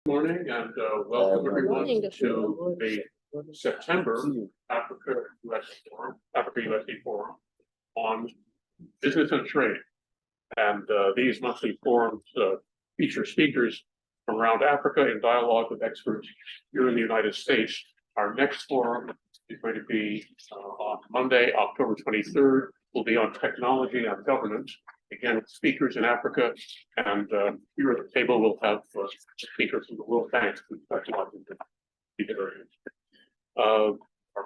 Morning and welcome everyone to the September Africa-USA Forum on Business and Trade. And these monthly forums feature speakers from around Africa in dialogue with experts here in the United States. Our next forum is going to be on Monday, October 23rd. Will be on technology and governance. Again, with speakers in Africa, and here at the table we'll have speakers from the World Bank who specialize in these areas. Our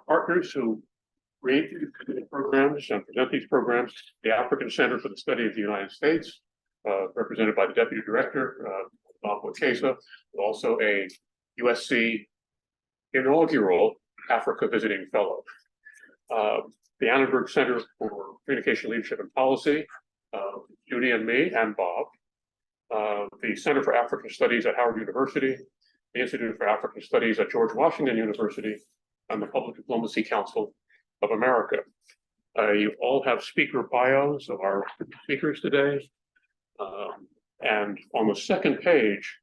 partners who create these programs and present these programs, the African Center for the Study of the United States, represented by the Deputy Director, Wekesa, also a USC inaugural Africa Visiting Fellow. The Annenberg Center for Communication, Leadership, and Policy, Judy and me and Bob, the Center for African Studies at Howard University, the Institute for African Studies at George Washington University, and the Public Diplomacy Council of America. You all have speaker bios of our speakers today. And on the second page,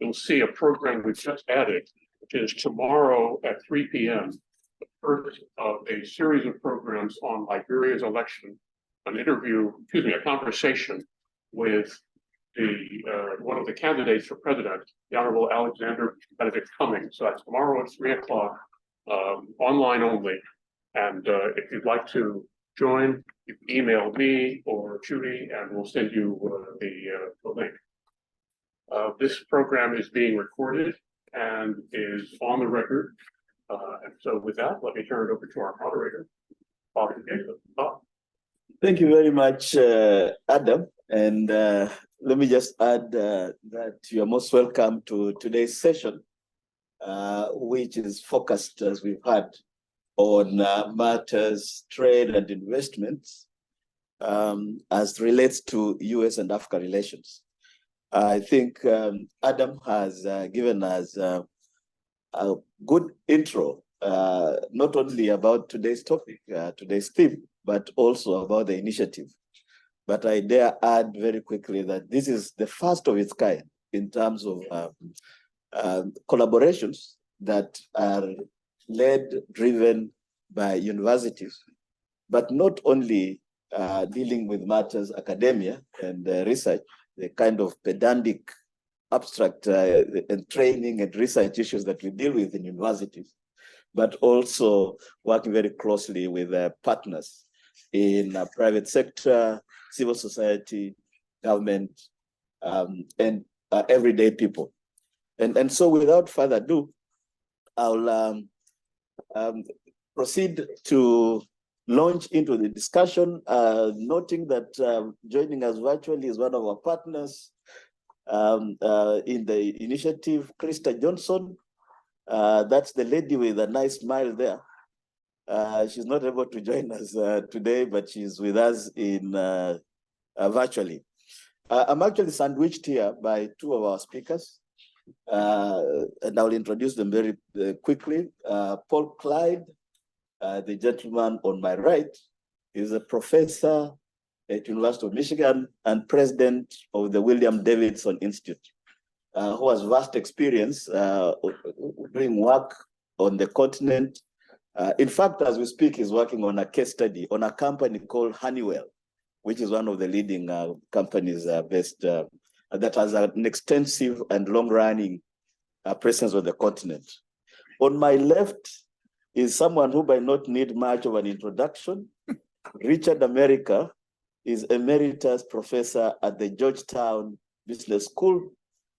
you'll see a program we've just added, which is tomorrow at 3 p.m., the first of a series of programs on Liberia's election. A conversation with one of the candidates for president, the Honorable Alexander Benedict Cummings. So that's tomorrow at 3 o'clock, online only. And if you'd like to join, you can email me or Judy, and we'll send you the link. This program is being recorded and is on the record. And so with that, let me turn it over to our moderator, Bob Wekesa. Bob. Thank you very much, Adam. And let me just add that you are most welcome to today's session, which is focused, as we've had, on matters, trade and investments as relates to US and Africa relations. I think Adam has given us a good intro, not only about today's topic, today's theme, but also about the initiative. But I dare add very quickly that this is the first of its kind in terms of collaborations that are led, driven by universities, but not only dealing with matters academia and research, the kind of pedantic, abstract and training and research issues that we deal with in universities, but also working very closely with partners in private sector, civil society, government, and everyday people. And so without further ado, I'll proceed to launch into the discussion, noting that joining us virtually is one of our partners in the initiative, Krista Johnson. That's the lady with a nice smile there. She's not able to join us today, but she's with us in virtually. I'm actually sandwiched here by two of our speakers, and I'll introduce them very quickly. Paul Clyde, the gentleman on my right, is a professor at University of Michigan and president of the William Davidson Institute, who has vast experience doing work on the continent. In fact, as we speak, he's working on a case study on a company called Honeywell, which is one of the leading companies based that has an extensive and long-running presence on the continent. On my left is someone who might not need much of an introduction. Richard America is Emeritus Professor at the Georgetown Business School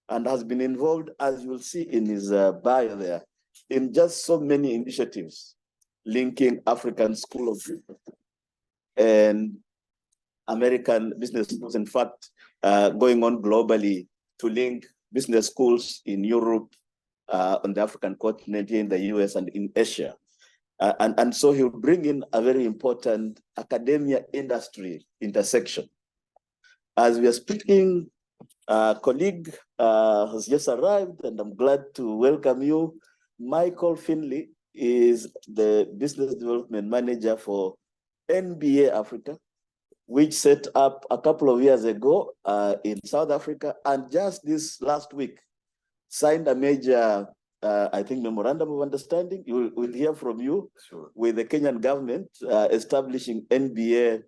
and has been involved, as you'll see in his bio there, in just so many initiatives linking African School of Business and American business schools, in fact, going on globally to link business schools in Europe, on the African continent, here in the US and in Asia. And so he'll bring in a very important academia industry intersection. As we are speaking, a colleague has just arrived, and I'm glad to welcome you. Michael Finley is the Business Development Manager for NBA Africa, which set up a couple of years ago in South Africa, and just this last week signed a major, I think, memorandum of understanding. We'll hear from you. Sure. With the Kenyan government establishing NBA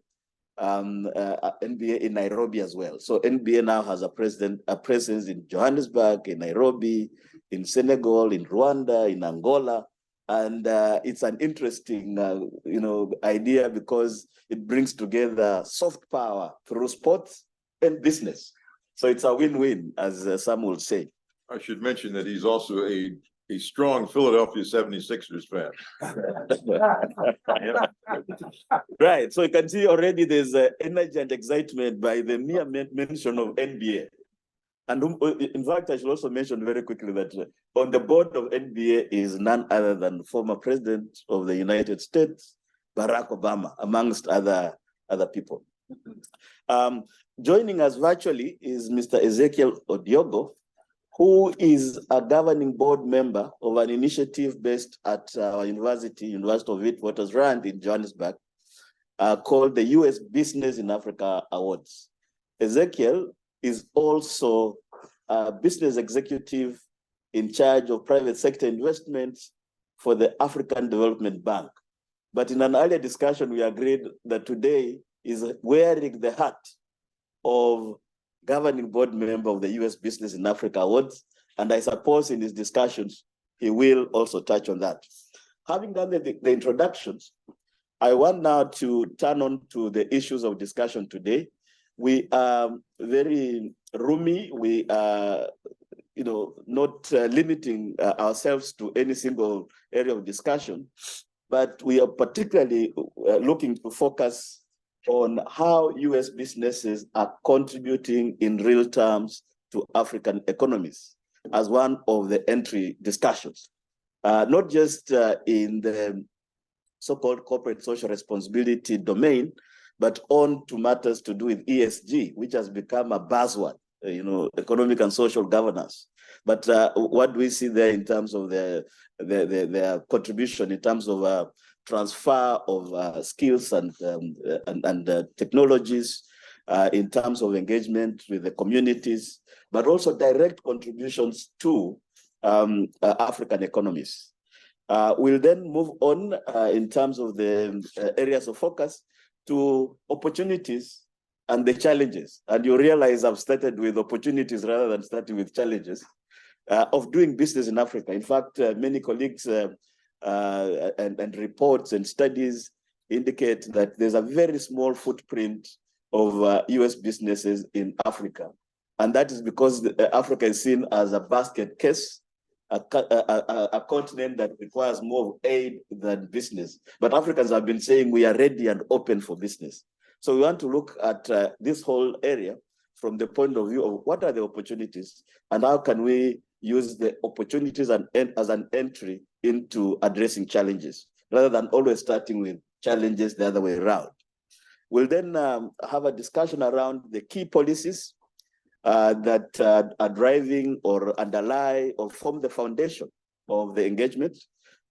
in Nairobi as well. So NBA now has a presence in Johannesburg, in Nairobi, in Senegal, in Rwanda, in Angola. And it's an interesting, idea because it brings together soft power through sports and business. So it's a win-win, as some will say. I should mention that he's also a strong Philadelphia 76ers fan. Right. So you can see already there's energy and excitement by the mere mention of NBA. And in fact, I should also mention very quickly that on the board of NBA is none other than former President of the United States, Barack Obama, amongst other people. Joining us virtually is Mr. Ezekiel Odiogo, who is a governing board member of an initiative based at our University of Witwatersrand in Johannesburg, called the US Business in Africa Awards. Ezekiel is also a business executive in charge of private sector investments for the African Development Bank. But in an earlier discussion, we agreed that today is wearing the hat of governing board member of the US Business in Africa Awards. And I suppose in his discussions, he will also touch on that. Having done the introductions, I want now to turn on to the issues of discussion today. We are very roomy. We are, not limiting ourselves to any single area of discussion, but we are particularly looking to focus on how US businesses are contributing in real terms to African economies as one of the entry discussions, not just in the so-called corporate social responsibility domain, but on to matters to do with ESG, which has become a buzzword, economic and social governance. But what do we see there in terms of their contribution, in terms of transfer of skills and technologies, in terms of engagement with the communities, but also direct contributions to African economies. We'll then move on in terms of the areas of focus to opportunities and the challenges. And you realize I've started with opportunities rather than starting with challenges of doing business in Africa. In fact, many colleagues and reports and studies indicate that there's a very small footprint of US businesses in Africa. And that is because Africa is seen as a basket case, a continent that requires more aid than business. But Africans have been saying we are ready and open for business. So we want to look at this whole area from the point of view of what are the opportunities and how can we use the opportunities as an entry into addressing challenges, rather than always starting with challenges the other way around. We'll then have a discussion around the key policies that are driving or underlie or form the foundation of the engagement.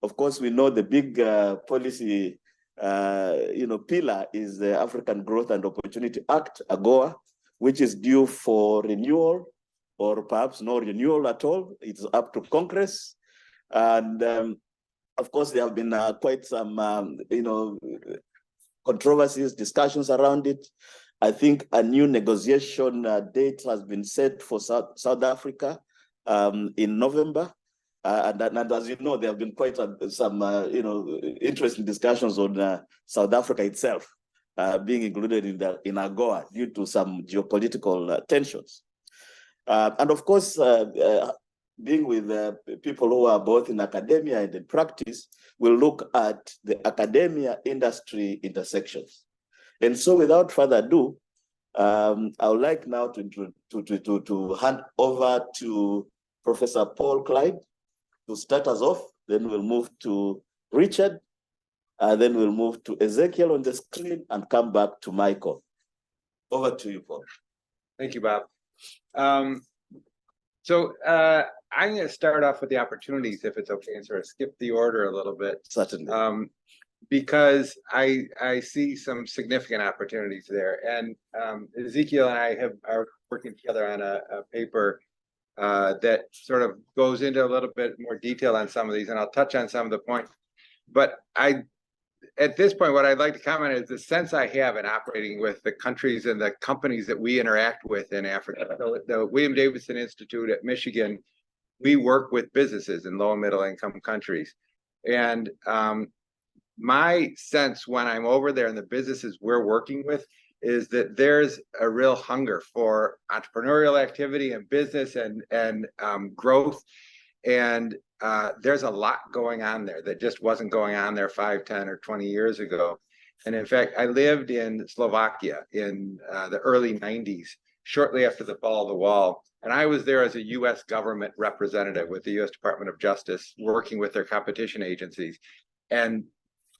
Of course, we know the big policy pillar is the African Growth and Opportunity Act, AGOA, which is due for renewal, or perhaps no renewal at all. It's up to Congress. And of course, there have been quite some, controversies, discussions around it. I think a new negotiation date has been set for South Africa in November. And as you know, there have been quite some, interesting discussions on South Africa itself being included in AGOA due to some geopolitical tensions. And of course, being with people who are both in academia and in practice, we'll look at the academia industry intersections. And so without further ado, I would like now to hand over to Professor Paul Clyde to start us off. Then we'll move to Richard, then we'll move to Ezekiel on the screen and come back to Michael. Over to you, Paul. Thank you, Bob. I'm going to start off with the opportunities, if it's okay, and sort of skip the order a little bit. Certainly. Because I see some significant opportunities there. And Ezekiel and I are working together on a paper that sort of goes into a little bit more detail on some of these, and I'll touch on some of the points. But at this point, what I'd like to comment is the sense I have in operating with the countries and the companies that we interact with in Africa. So the William Davidson Institute at Michigan, we work with businesses in low and middle income countries. And my sense when I'm over there and the businesses we're working with is that there's a real hunger for entrepreneurial activity and business and growth. And there's a lot going on there that just wasn't going on there 5, 10, or 20 years ago. And in fact, I lived in Slovakia in the early 90s, shortly after the fall of the wall. And I was there as a US government representative with the US Department of Justice, working with their competition agencies. And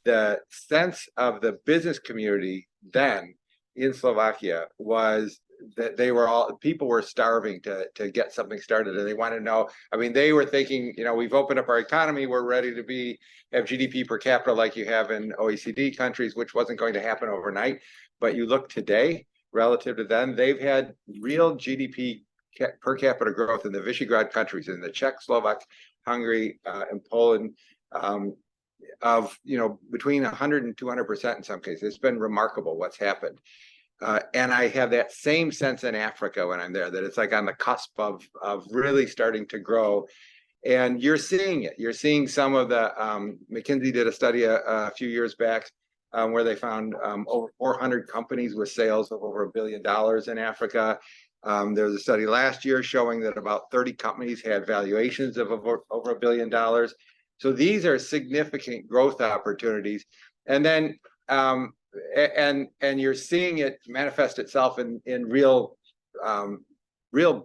the sense of the business community then in Slovakia was that people were starving to get something started, and they want to know. I mean, they were thinking, we've opened up our economy, we're ready to have GDP per capita like you have in OECD countries, which wasn't going to happen overnight. But you look today, relative to then, they've had real GDP per capita growth in the Visegrad countries, in the Czech, Slovak, Hungary, and Poland, of between 100 and 200% in some cases. It's been remarkable what's happened. And I have that same sense in Africa when I'm there, that it's like on the cusp of really starting to grow. And you're seeing it. You're seeing some of the, McKinsey did a study a few years back where they found over 400 companies with sales of over $1 billion in Africa. There was a study last year showing that about 30 companies had valuations of over $1 billion. So these are significant growth opportunities. And then, and you're seeing it manifest itself in real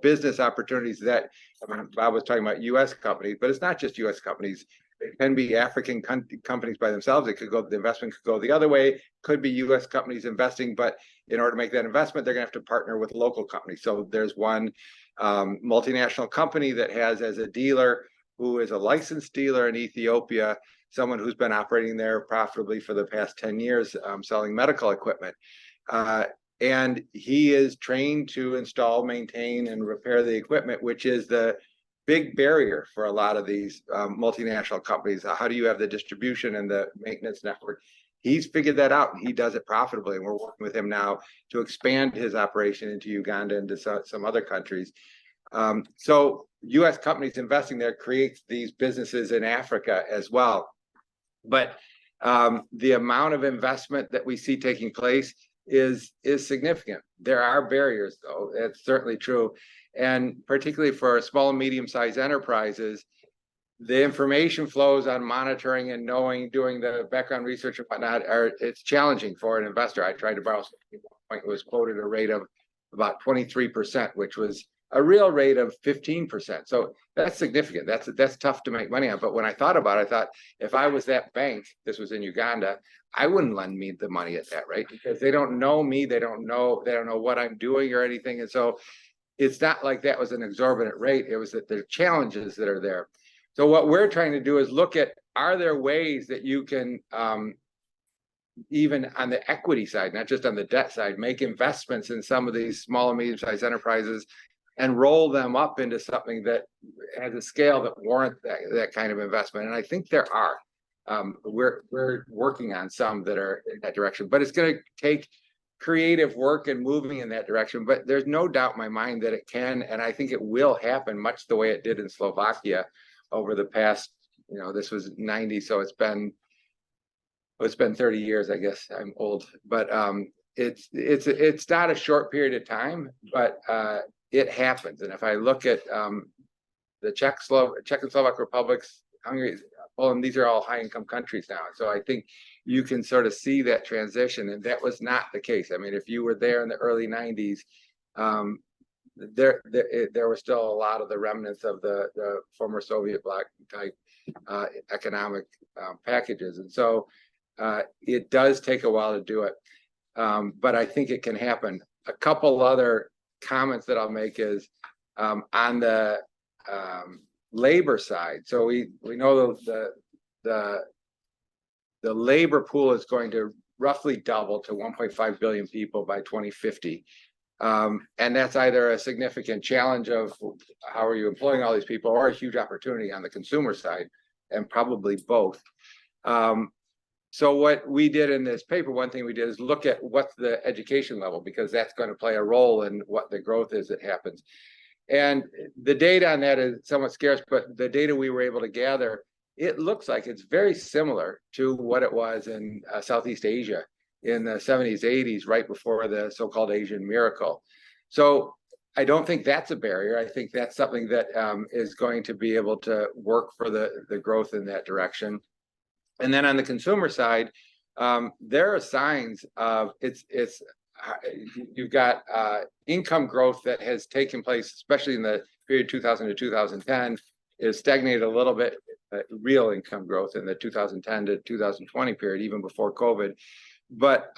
business opportunities that, Bob was talking about US companies, but it's not just US companies. It can be African companies by themselves. The investment could go the other way. Could be US companies investing, but in order to make that investment, they're gonna have to partner with local companies. So there's one multinational company that has as a dealer, who is a licensed dealer in Ethiopia, someone who's been operating there profitably for the past 10 years, selling medical equipment. And he is trained to install, maintain, and repair the equipment, which is the big barrier for a lot of these multinational companies. How do you have the distribution and the maintenance network? He's figured that out, and he does it profitably. And we're working with him now to expand his operation into Uganda and to some other countries. So US companies investing there creates these businesses in Africa as well. But the amount of investment that we see taking place is significant. There are barriers, though. It's certainly true. And particularly for small and medium-sized enterprises, the information flows on monitoring and knowing, doing the background research and whatnot, it's challenging for an investor. I tried to borrow something, it was quoted a rate of about 23%, which was a real rate of 15%. So that's significant. That's tough to make money on. But when I thought about it, I thought, if I was that bank, this was in Uganda, I wouldn't lend me the money at that rate, because they don't know me, they don't know what I'm doing or anything. And so it's not like that was an exorbitant rate. It was that there are challenges that are there. So what we're trying to do is look at, are there ways that you can even on the equity side, not just on the debt side, make investments in some of these small and medium-sized enterprises and roll them up into something that has a scale that warrants that kind of investment. And I think there are. We're working on some that are in that direction, but it's going to take creative work and moving in that direction. But there's no doubt in my mind that it can, and I think it will happen much the way it did in Slovakia over the past, this was 90, so it's been 30 years, I guess. I'm old, but it's not a short period of time, but it happens. And if I look at the Czech and Slovak republics, Hungary, Poland, these are all high-income countries now. So I think you can sort of see that transition, and that was not the case. I mean, if you were there in the early 90s, there were still a lot of the remnants of the former Soviet bloc type economic packages. And so it does take a while to do it, but I think it can happen. A couple other comments that I'll make is on the labor side. So we know the labor pool is going to roughly double to 1.5 billion people by 2050. And that's either a significant challenge of how are you employing all these people, or a huge opportunity on the consumer side, and probably both. So what we did in this paper, one thing we did is look at what's the education level, because that's going to play a role in what the growth is that happens. And the data on that is somewhat scarce, but the data we were able to gather, it looks like it's very similar to what it was in Southeast Asia in the 70s, 80s, right before the so-called Asian miracle. So I don't think that's a barrier. I think that's something that is going to be able to work for the growth in that direction. And then on the consumer side, there are signs of you've got income growth that has taken place, especially in the period 2000 to 2010, is stagnated a little bit, real income growth in the 2010 to 2020 period, even before COVID. But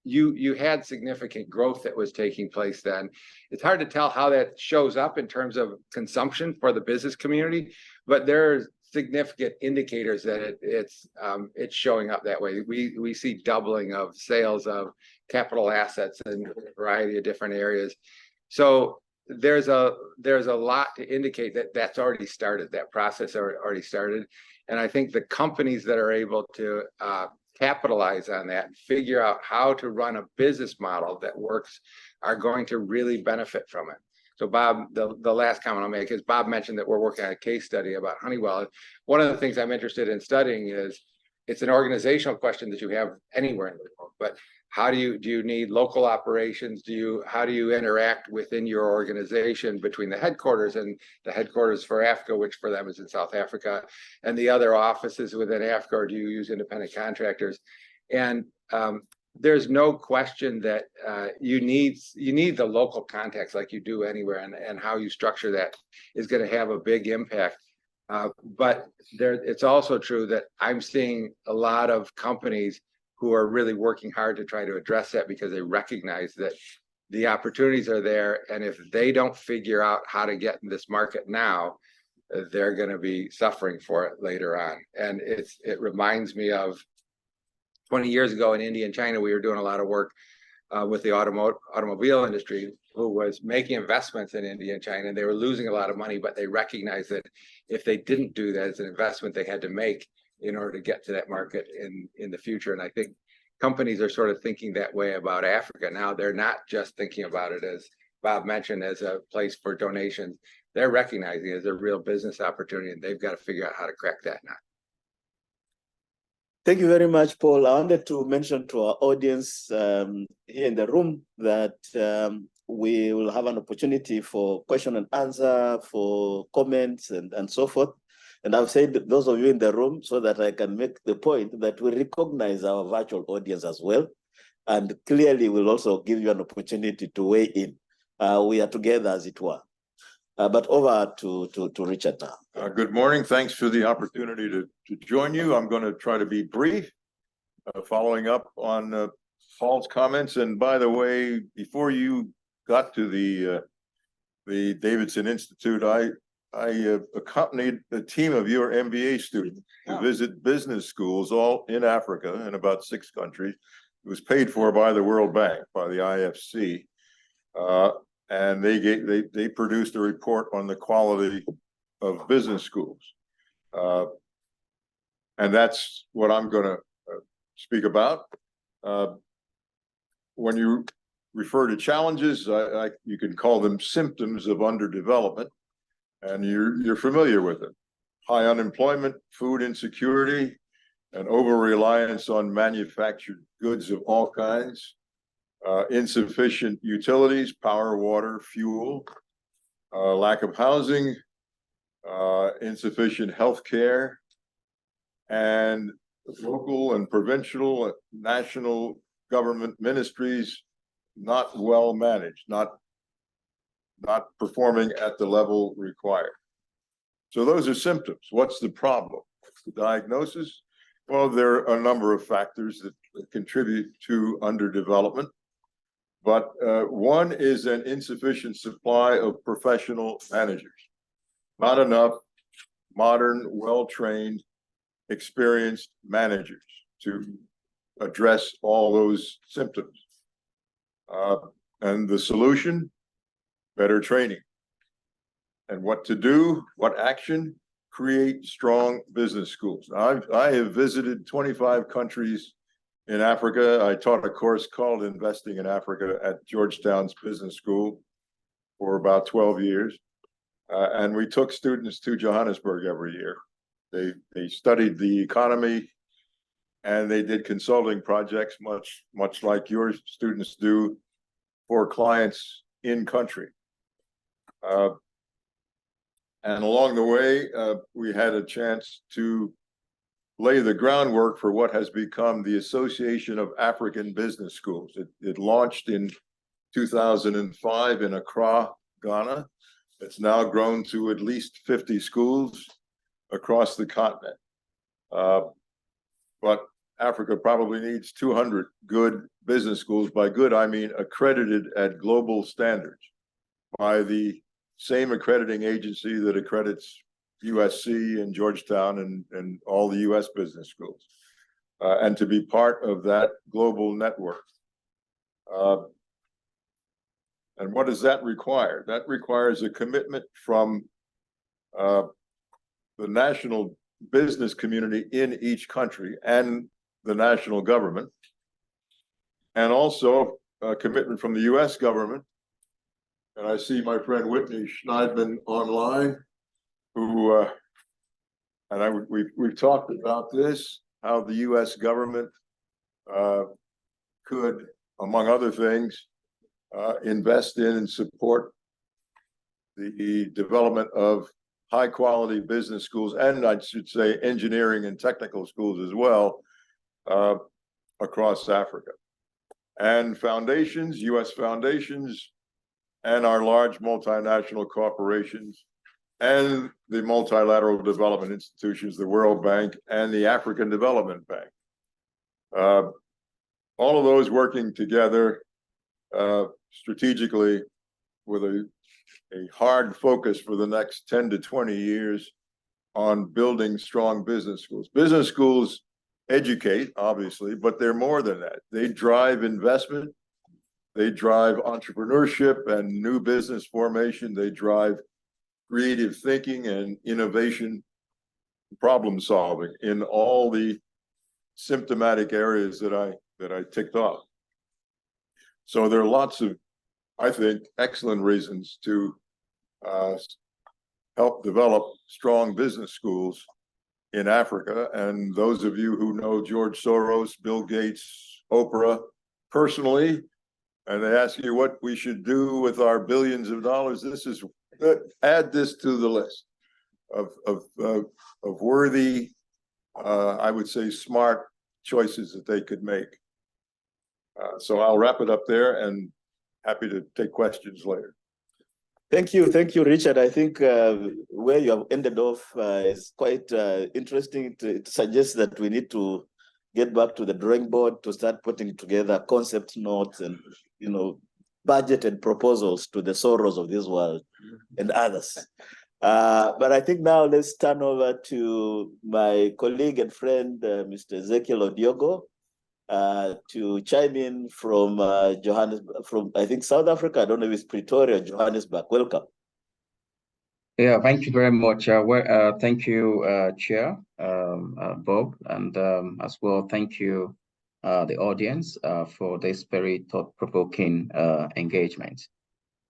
you had significant growth that was taking place then. It's hard to tell how that shows up in terms of consumption for the business community, but there's significant indicators that it's showing up that way. We see doubling of sales of capital assets in a variety of different areas. So there's a lot to indicate that that's already started. That process already started, and I think the companies that are able to capitalize on that and figure out how to run a business model that works are going to really benefit from it. So Bob, the last comment I'll make is Bob mentioned that we're working on a case study about Honeywell. One of the things I'm interested in studying is, it's an organizational question that you have anywhere in the world, but how do you need local operations? How do you interact within your organization between the headquarters and the headquarters for Africa, which for them is in South Africa, and the other offices within Africa, or do you use independent contractors? And there's no question that you need the local context like you do anywhere, and how you structure that is going to have a big impact. But it's also true that I'm seeing a lot of companies who are really working hard to try to address that, because they recognize that the opportunities are there, and if they don't figure out how to get in this market now, they're going to be suffering for it later on. And it reminds me of 20 years ago in India and China. We were doing a lot of work with the automobile industry, who was making investments in India and China, and they were losing a lot of money, but they recognized that if they didn't do that as an investment they had to make in order to get to that market in the future. And I think companies are sort of thinking that way about Africa now. They're not just thinking about it, as Bob mentioned, as a place for donations. They're recognizing it as a real business opportunity, and they've got to figure out how to crack that nut. Thank you very much, Paul. I wanted to mention to our audience here in the room that we will have an opportunity for question and answer, for comments and so forth. And I've said those of you in the room so that I can make the point that we recognize our virtual audience as well. And clearly we'll also give you an opportunity to weigh in. We are together, as it were. But over to Richard now. Good morning. Thanks for the opportunity to join you. I'm going to try to be brief, following up on Paul's comments. And by the way, before you got to the Davidson Institute, I accompanied a team of your MBA students to visit business schools all in Africa in about 6 countries. It was paid for by the World Bank, by the IFC. And they produced a report on the quality of business schools. And that's what I'm going to speak about. When you refer to challenges, you can call them symptoms of underdevelopment, and you're familiar with it. High unemployment, food insecurity, and over-reliance on manufactured goods of all kinds. Insufficient utilities, power, water, fuel, lack of housing, insufficient health care, and local and provincial, national government ministries not well managed, not performing at the level required. So those are symptoms. What's the problem? What's the diagnosis? Well, there are a number of factors that contribute to underdevelopment. But one is an insufficient supply of professional managers. Not enough modern, well-trained, experienced managers to address all those symptoms. And the solution, better training. And what to do, what action, create strong business schools. I have visited 25 countries in Africa. I taught a course called Investing in Africa at Georgetown's business school for about 12 years. And we took students to Johannesburg every year. They studied the economy and they did consulting projects, much like your students do for clients in country. And along the way, we had a chance to lay the groundwork for what has become the Association of African Business Schools. It launched in 2005 in Accra, Ghana. It's now grown to at least 50 schools across the continent. But Africa probably needs 200 good business schools. By good, I mean accredited at global standards by the same accrediting agency that accredits USC and Georgetown and all the US business schools, and to be part of that global network. And what does that require? That requires a commitment from the national business community in each country and the national government, and also a commitment from the US government. And I see my friend Whitney Schneidman online, who we've talked about this, how the US government could, among other things, invest in and support the development of high quality business schools, and I should say engineering and technical schools as well, across Africa. And foundations, US foundations, and our large multinational corporations, and the multilateral development institutions, the World Bank and the African Development Bank. All of those working together strategically with a hard focus for the next 10 to 20 years on building strong business schools. Business schools educate, obviously, but they're more than that. They drive investment, they drive entrepreneurship and new business formation, they drive creative thinking and innovation, problem solving in all the symptomatic areas that I ticked off. So there are lots of, I think, excellent reasons to help develop strong business schools in Africa. And those of you who know George Soros, Bill Gates, Oprah personally, and they ask you what we should do with our billions of dollars, this is, add this to the list of worthy, I would say, smart choices that they could make. So I'll wrap it up there and happy to take questions later. Thank you, Richard. I think where you have ended off is quite interesting. It suggests that we need to get back to the drawing board to start putting together concept notes and, budgeted proposals to the Soros of this world and others. But I think now let's turn over to my colleague and friend, Mr. Ezekiel Odiogo, to chime in from Johannesburg, from I think South Africa. I don't know if it's Pretoria, Johannesburg. Welcome. Yeah, thank you very much. Thank you, Chair Bob, and as well, thank you, the audience, for this very thought-provoking engagement.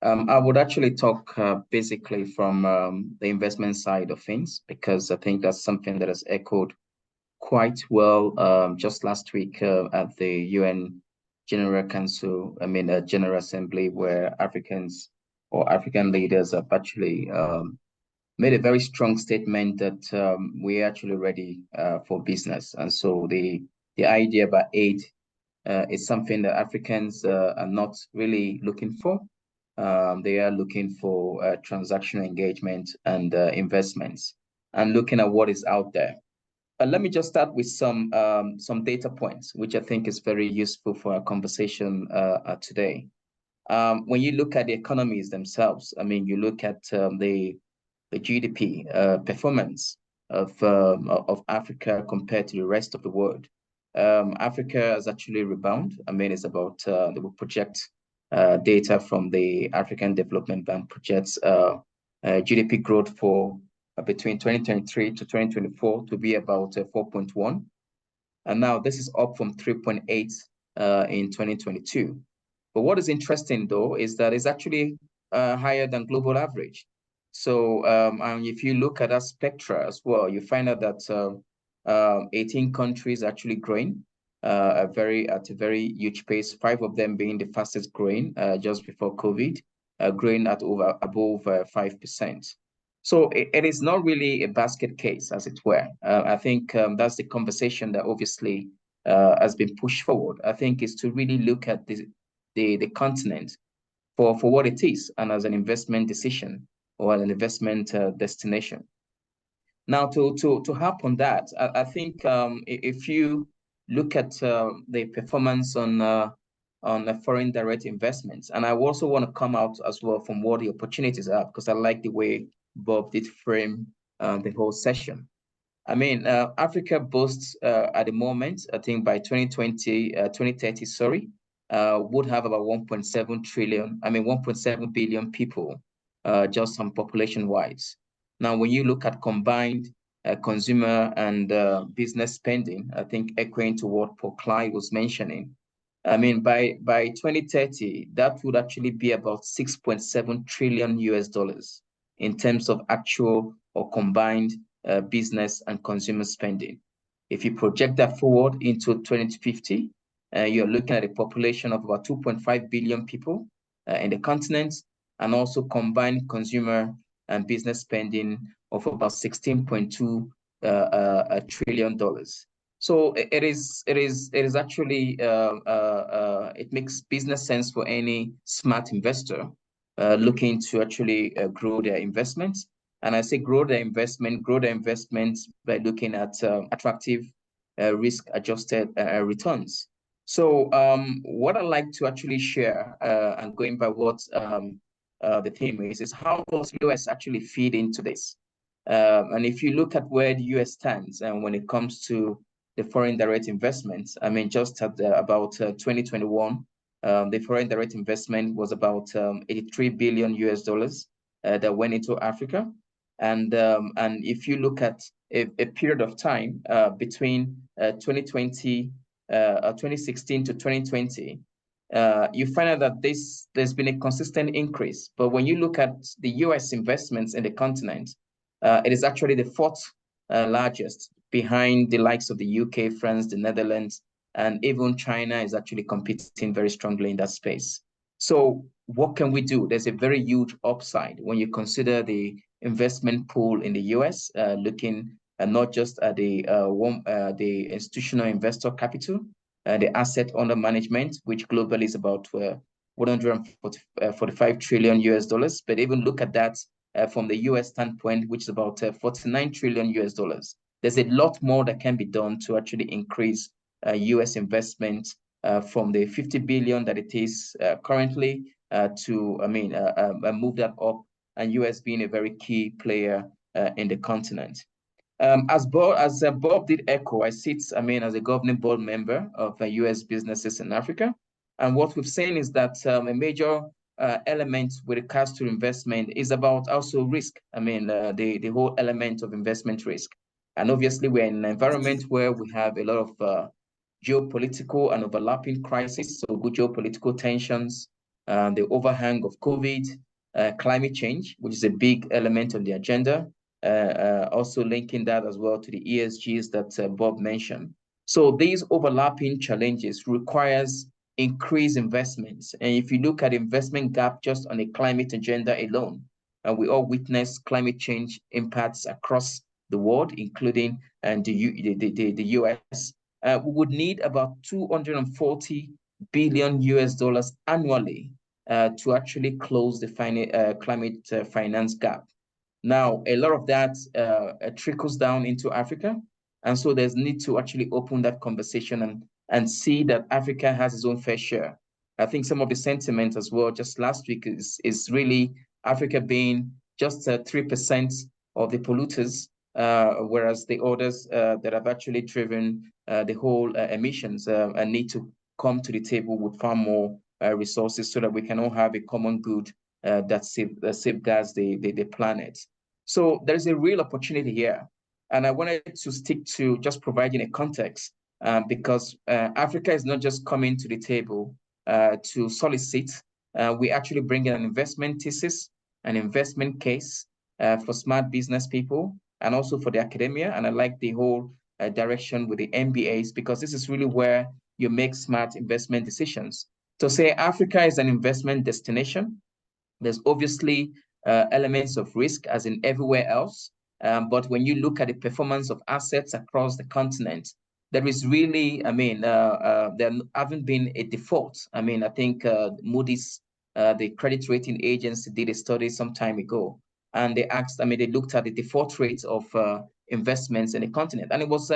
I would actually talk basically from the investment side of things, because I think that's something that has echoed quite well just last week at the UN General Council, General Assembly, where Africans or African leaders have actually made a very strong statement that we're actually ready for business. And so the idea about aid is something that Africans are not really looking for. They are looking for transactional engagement and investments, and looking at what is out there. Let me just start with some data points, which I think is very useful for our conversation today. When you look at the economies themselves, you look at the GDP performance of Africa compared to the rest of the world. Africa has actually rebounded. It's about, they will project data from the African Development Bank projects GDP growth for between 2023 to 2024 to be about 4.1. And now this is up from 3.8 in 2022. But what is interesting though is that it's actually higher than global average. So and if you look at that spectra as well, you find out that 18 countries actually growing at a very huge pace, 5 of them being the fastest growing just before COVID, growing at above 5%. So it is not really a basket case, as it were. I think that's the conversation that obviously has been pushed forward. I think is to really look at the continent for what it is and as an investment decision or an investment destination. Now, to harp on that, I think if you look at the performance on the foreign direct investments, and I also want to come out as well from what the opportunities are, because I like the way Bob did frame the whole session. I mean, Africa boasts at the moment, I think by 2030, sorry, would have about 1.7 billion people just on population-wise. Now, when you look at combined consumer and business spending, I think echoing to what Paul Clyde was mentioning, I mean, by 2030, that would actually be about 6.7 trillion US dollars in terms of actual or combined business and consumer spending. If you project that forward into 2050, you're looking at a population of about 2.5 billion people in the continent, and also combined consumer and business spending of about $16.2 trillion. So it is actually it makes business sense for any smart investor looking to actually grow their investments. And I say grow their investments by looking at attractive risk-adjusted returns. So what I'd like to actually share, and going by what the theme is how does US actually feed into this? And if you look at where the US stands and when it comes to the foreign direct investments, I mean, just at about 2021, the foreign direct investment was about 83 billion US dollars that went into Africa. And if you look at a period of time between 2016 to 2020, you find out that there's been a consistent increase. But when you look at the US investments in the continent, it is actually the 4th largest, behind the likes of the UK, France, the Netherlands, and even China is actually competing very strongly in that space. So what can we do? There's a very huge upside when you consider the investment pool in the US, looking not just at the institutional investor capital, the asset under management, which globally is about 145 trillion US dollars, but even look at that from the US standpoint, which is about 49 trillion US dollars. There's a lot more that can be done to actually increase US investment from the 50 billion that it is currently to, I mean, move that up, and US being a very key player in the continent. As Bob did echo, I sit, I mean, as a governing board member of US businesses in Africa. And what we've seen is that a major element with regards to investment is about also risk. I mean, the whole element of investment risk. And obviously, we're in an environment where we have a lot of geopolitical and overlapping crises, so good geopolitical tensions, the overhang of COVID, climate change, which is a big element on the agenda, also linking that as well to the ESGs that Bob mentioned. So these overlapping challenges requires increased investments. And if you look at investment gap just on a climate agenda alone, and we all witness climate change impacts across the world, including the US, we would need about 240 billion US dollars annually to actually close the climate finance gap. Now, a lot of that trickles down into Africa. And so there's need to actually open that conversation and see that Africa has its own fair share. I think some of the sentiment as well, just last week, is really Africa being just 3% of the polluters, whereas the others that have actually driven the whole emissions need to come to the table with far more resources so that we can all have a common good that safeguards the planet. So there's a real opportunity here. And I wanted to stick to just providing a context because Africa is not just coming to the table to solicit. We actually bring in an investment thesis, an investment case for smart business people and also for the academia. And I like the whole direction with the MBAs because this is really where you make smart investment decisions. To say Africa is an investment destination, there's obviously elements of risk as in everywhere else. But when you look at the performance of assets across the continent, there is really, there haven't been a default. I mean, I think Moody's, the credit rating agency, did a study some time ago, and they asked, they looked at the default rate of investments in the continent, and it was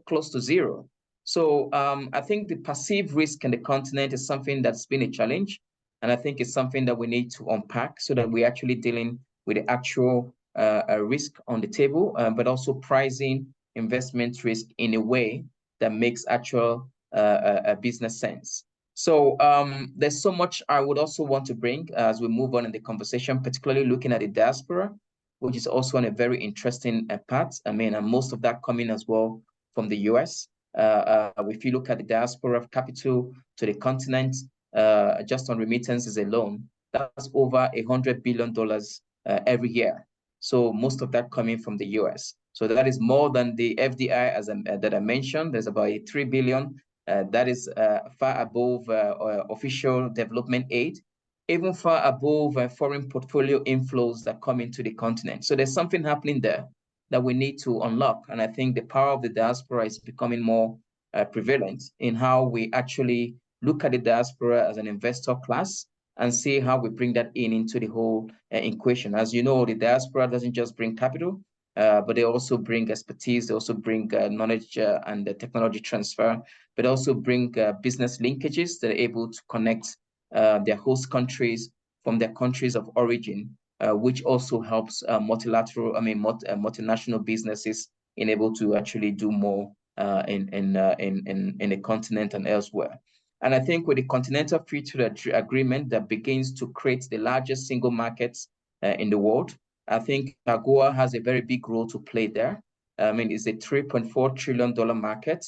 close to zero. So I think the perceived risk in the continent is something that's been a challenge. And I think it's something that we need to unpack so that we're actually dealing with the actual risk on the table, but also pricing investment risk in a way that makes actual business sense. So there's so much I would also want to bring as we move on in the conversation, particularly looking at the diaspora, which is also on a very interesting part. And most of that coming as well from the US. If you look at the diaspora of capital to the continent, just on remittances alone, that's over $100 billion every year. So most of that coming from the US. So that is more than the FDI that I mentioned. There's about $3 billion. That is far above official development aid, even far above foreign portfolio inflows that come into the continent. So there's something happening there that we need to unlock. And I think the power of the diaspora is becoming more prevalent in how we actually look at the diaspora as an investor class and see how we bring that into the whole equation. As you know, the diaspora doesn't just bring capital, but they also bring expertise. They also bring knowledge and the technology transfer, but also bring business linkages that are able to connect their host countries from their countries of origin, which also helps multinational businesses in able to actually do more in the continent and elsewhere. And I think with the Continental Free Trade Agreement that begins to create the largest single markets in the world, I think AGOA has a very big role to play there. It's a $3.4 trillion market.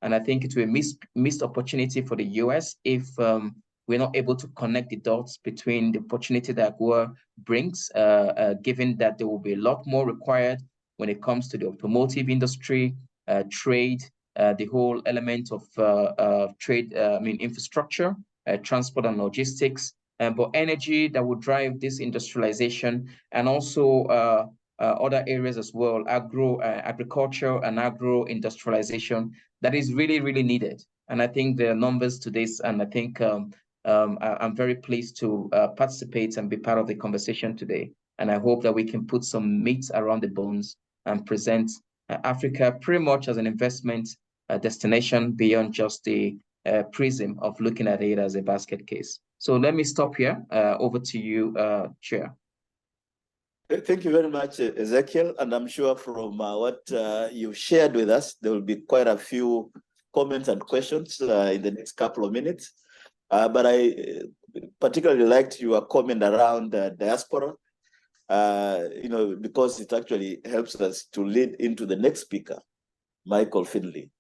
And I think it will be a missed opportunity for the US if we're not able to connect the dots between the opportunity that AGOA brings, given that there will be a lot more required when it comes to the automotive industry, trade, the whole element of trade, infrastructure, transport and logistics, but energy that will drive this industrialization, and also other areas as well, agriculture and agro-industrialization that is really, really needed. And I think there are numbers to this, and I think I'm very pleased to participate and be part of the conversation today. And I hope that we can put some meat around the bones and present Africa pretty much as an investment destination beyond just the prism of looking at it as a basket case. So let me stop here. Over to you, Chair. Thank you very much, Ezekiel. And I'm sure from what you've shared with us, there will be quite a few comments and questions in the next couple of minutes. But I particularly liked your comment around diaspora, because it actually helps us to lead into the next speaker, Michael Finley,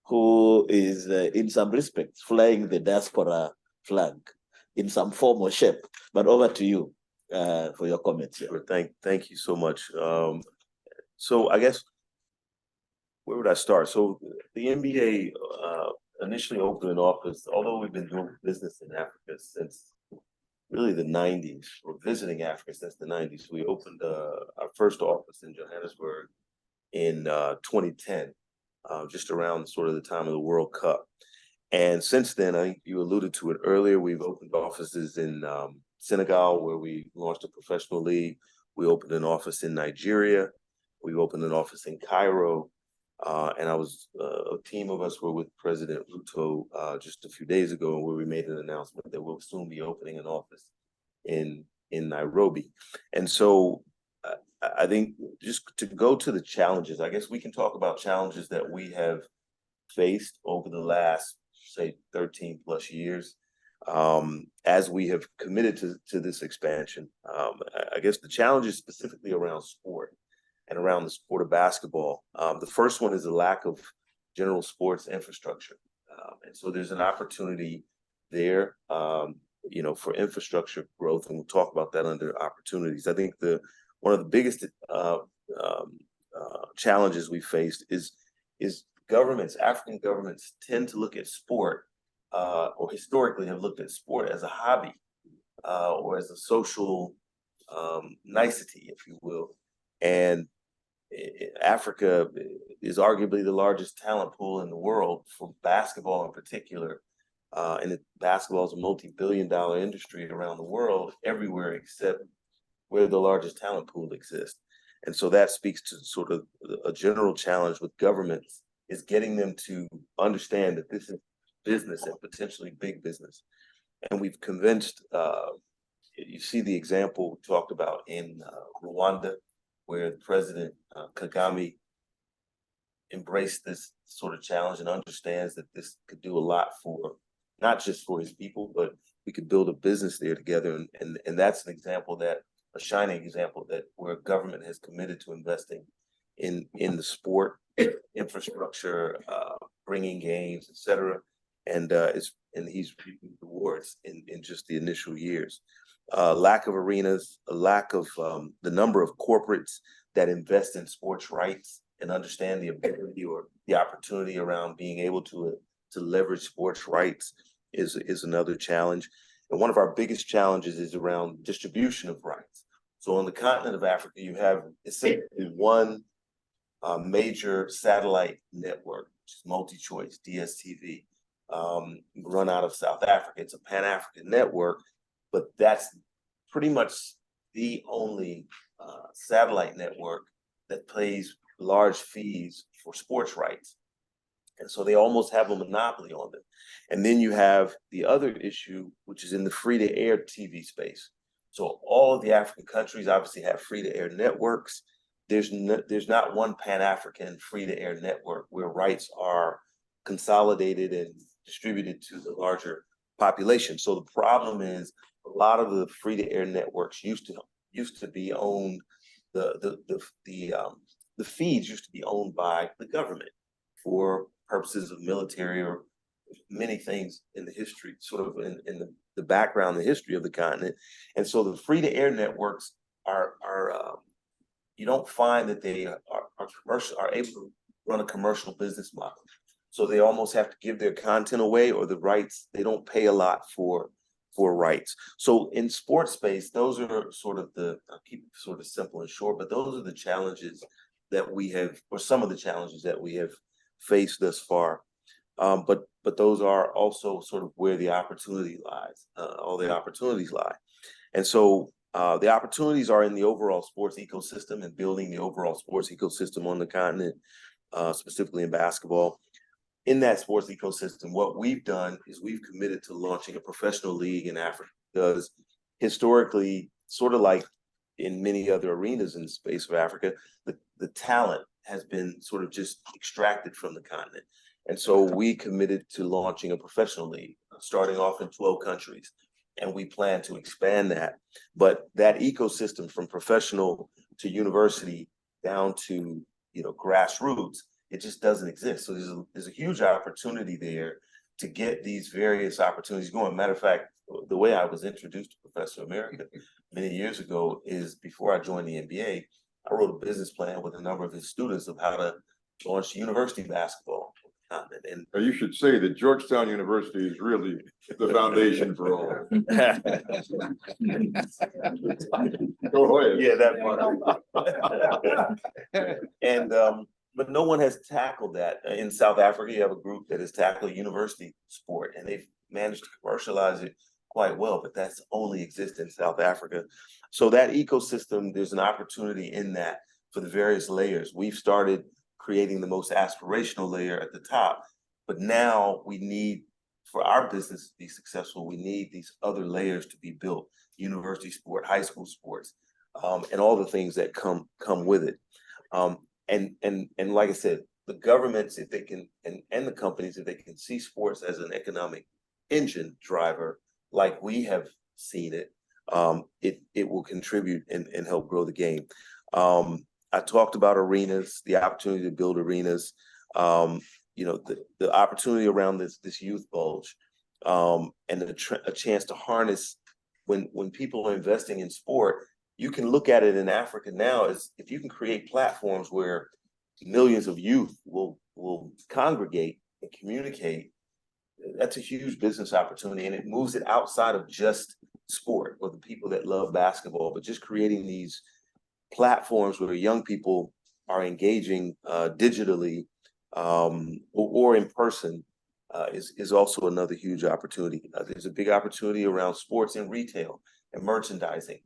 who is in some respects flying the diaspora flag in some form or shape. But over to you for your comments here. Sure. Thank you so much. So I guess, where would I start? So the NBA initially opened an office, although we've been doing business in Africa since really the 90s, or visiting Africa since the 90s. We opened our first office in Johannesburg in 2010. Just around sort of the time of the World Cup. And since then, I think you alluded to it earlier, we've opened offices in Senegal, where we launched a professional league. We opened an office in Nigeria. We opened an office in Cairo. And a team of us were with President Ruto just a few days ago, where we made an announcement that we'll soon be opening an office in Nairobi. And so I think just to go to the challenges, I guess we can talk about challenges that we have faced over the last, say, 13 plus years. as we have committed to this expansion. I guess the challenge is specifically around sport and around the sport of basketball. The first one is the lack of general sports infrastructure. And so there's an opportunity there, for infrastructure growth, and we'll talk about that under opportunities. I think one of the biggest challenges we faced is African governments tend to look at sport, or historically have looked at sport as a hobby, or as a social nicety, if you will. And Africa is arguably the largest talent pool in the world for basketball in particular. And basketball is a multi-billion-dollar industry around the world, everywhere except where the largest talent pool exists. And so that speaks to sort of a general challenge with governments, is getting them to understand that this is business and potentially big business. And we've convinced, you see the example we talked about in Rwanda, where President Kagame embraced this sort of challenge and understands that this could do a lot for, not just for his people, but we could build a business there together. And that's an example, a shining example, that where government has committed to investing in the sport infrastructure, bringing games, et cetera. And he's reaping rewards in just the initial years. Lack of arenas, a lack of the number of corporates that invest in sports rights and understand the ability or the opportunity around being able to leverage sports rights is another challenge. And one of our biggest challenges is around distribution of rights. So on the continent of Africa, you have essentially one major satellite network, which is MultiChoice, DSTV, run out of South Africa. It's a Pan-African network, but that's pretty much the only satellite network that pays large fees for sports rights. And so they almost have a monopoly on them. And then you have the other issue, which is in the free-to-air TV space. So all of the African countries obviously have free-to-air networks. There's not one Pan-African free-to-air network where rights are consolidated and distributed to the larger population. So the problem is, a lot of the free-to-air networks used to be owned. The feeds used to be owned by the government for purposes of military or many things in the history, sort of in the background, the history of the continent. And so the free-to-air networks are you don't find that they are able to run a commercial business model. So they almost have to give their content away, or the rights, they don't pay a lot for rights. So in sports space, those are sort of I'll keep it sort of simple and short, but those are the challenges that we have, or some of the challenges that we have faced thus far. But those are also sort of where the opportunity lies, all the opportunities lie. And so the opportunities are in the overall sports ecosystem and building the overall sports ecosystem on the continent, specifically in basketball. In that sports ecosystem, what we've done is we've committed to launching a professional league in Africa, because historically, sort of like in many other arenas in the space of Africa, the talent has been sort of just extracted from the continent. And so we committed to launching a professional league, starting off in 12 countries. And we plan to expand that. But that ecosystem, from professional to university down to grassroots, it just doesn't exist. So there's a huge opportunity there to get these various opportunities going. Matter of fact, the way I was introduced to Professor Emeritus many years ago is, before I joined the NBA, I wrote a business plan with a number of his students of how to launch university basketball. And You should say that Georgetown University is really the foundation for all. Go ahead. Yeah, that part. And but no one has tackled that. In South Africa, you have a group that has tackled university sport, and they've managed to commercialize it quite well, but that's only exists in South Africa. So that ecosystem, there's an opportunity in that for the various layers. We've started creating the most aspirational layer at the top, but now we need, for our business to be successful, we need these other layers to be built: university sport, high school sports, and all the things that come with it. And like I said, the governments, if they can, and the companies, if they can see sports as an economic engine driver, like we have seen it, it will contribute and help grow the game. I talked about arenas, the opportunity to build arenas, you know, the opportunity around this youth bulge, and a chance to harness when people are investing in sport. You can look at it in Africa now as if you can create platforms where millions of youth will congregate and communicate. That's a huge business opportunity, and it moves it outside of just sport or the people that love basketball, but just creating these platforms where young people are engaging digitally or in person is also another huge opportunity. There's a big opportunity around sports and retail and merchandising.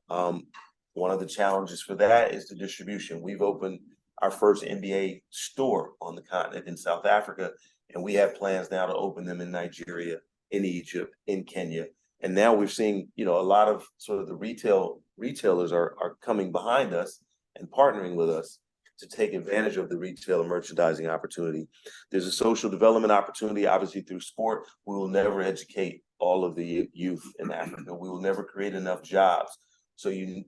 One of the challenges for that is the distribution. We've opened our first NBA store on the continent in South Africa, and we have plans now to open them in Nigeria, in Egypt, in Kenya. And now we're seeing, you know, a lot of sort of the retailers are coming behind us and partnering with us to take advantage of the retail and merchandising opportunity. There's a social development opportunity, obviously through sport. We will never educate all of the youth in Africa. We will never create enough jobs. So you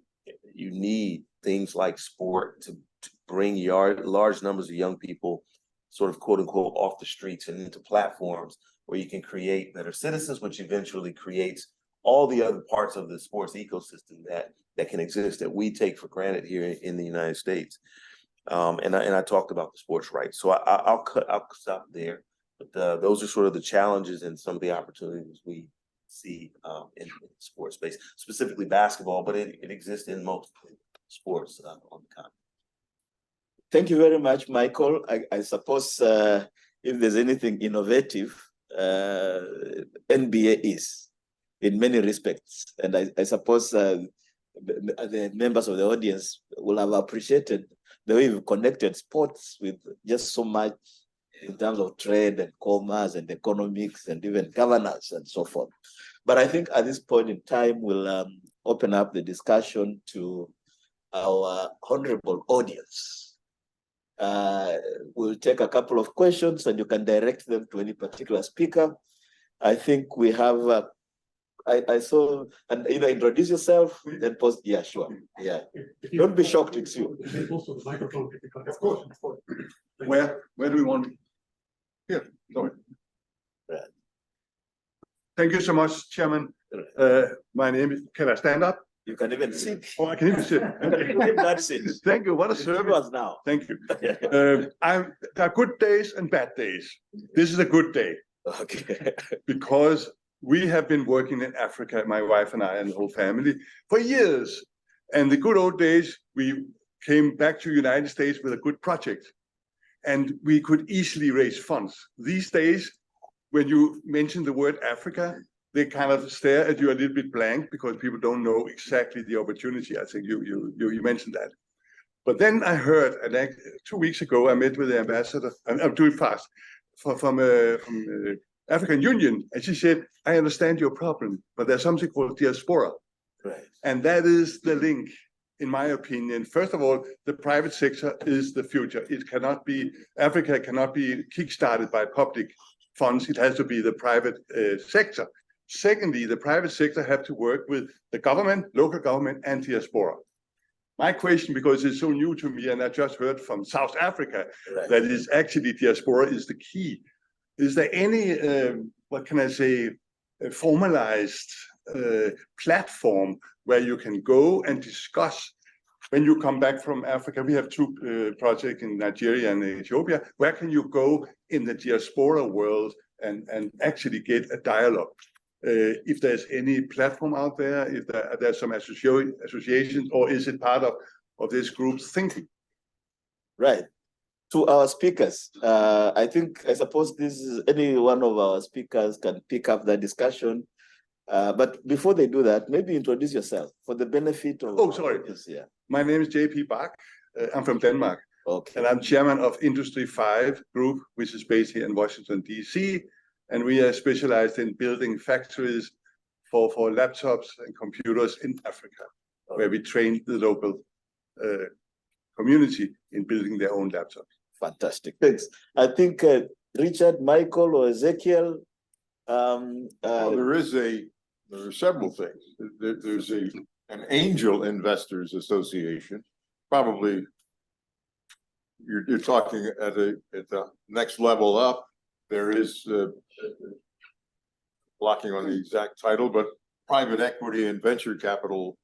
need things like sport to bring large numbers of young people sort of quote unquote off the streets and into platforms where you can create better citizens, which eventually creates all the other parts of the sports ecosystem that can exist that we take for granted here in the United States. And I talked about the sports rights, so I'll stop there. But those are sort of the challenges and some of the opportunities we see in the sports space, specifically basketball, but it exists in multiple sports on the continent. Thank you very much, Michael. I suppose if there's anything innovative, NBA is in many respects. And I suppose the members of the audience will have appreciated the way we've connected sports with just so much in terms of trade and commerce and economics and even governance and so forth. But I think at this point in time, we'll open up the discussion to our honorable audience. We'll take a couple of questions and you can direct them to any particular speaker. I think we have, I saw, and either introduce yourself, then post, yeah, sure, yeah. Don't be shocked, it's you. Also the microphone. Of course. Where do we want? Here, sorry. Right. Thank you so much, Chairman. My name is, can I stand up? You can even sit. Oh, I can even sit. That's it. Thank you. What a service. Now. Thank you. There are good days and bad days. This is a good day. Okay. Because we have been working in Africa, my wife and I and the whole family, for years. And the good old days, we came back to the United States with a good project. And we could easily raise funds. These days, when you mention the word Africa, they kind of stare at you a little bit blank because people don't know exactly the opportunity. I think you mentioned that. But then I heard, and like 2 weeks ago, I met with the ambassador, I'm doing fast, from African Union, and she said, I understand your problem, but there's something called diaspora. Right. And that is the link, in my opinion. First of all, the private sector is the future. It cannot be, Africa cannot be kickstarted by public funds. It has to be the private sector. Secondly, the private sector have to work with the government, local government, and diaspora. My question, because it's so new to me, and I just heard from South Africa, Right. that is actually diaspora is the key. Is there any, what can I say, a formalized platform where you can go and discuss when you come back from Africa? We have two projects in Nigeria and Ethiopia. Where can you go in the diaspora world and actually get a dialogue? If there's any platform out there, if there's some associations, or is it part of this group's thinking? Right. To our speakers, I suppose this is any one of our speakers can pick up that discussion. But before they do that, maybe introduce yourself for the benefit of. Oh, sorry. Yeah. My name is JP Bach. I'm from Denmark. Okay. And I'm chairman of Industry 5 Group, which is based here in Washington, D.C. And we are specialized in building factories for laptops and computers in Africa, where we train the local community in building their own laptops. Fantastic. Thanks. I think Richard, Michael, or Ezekiel. There is a there are several things. There's an angel investors association, probably you're talking at the next level up. There is blocking on the exact title, but private equity and venture capital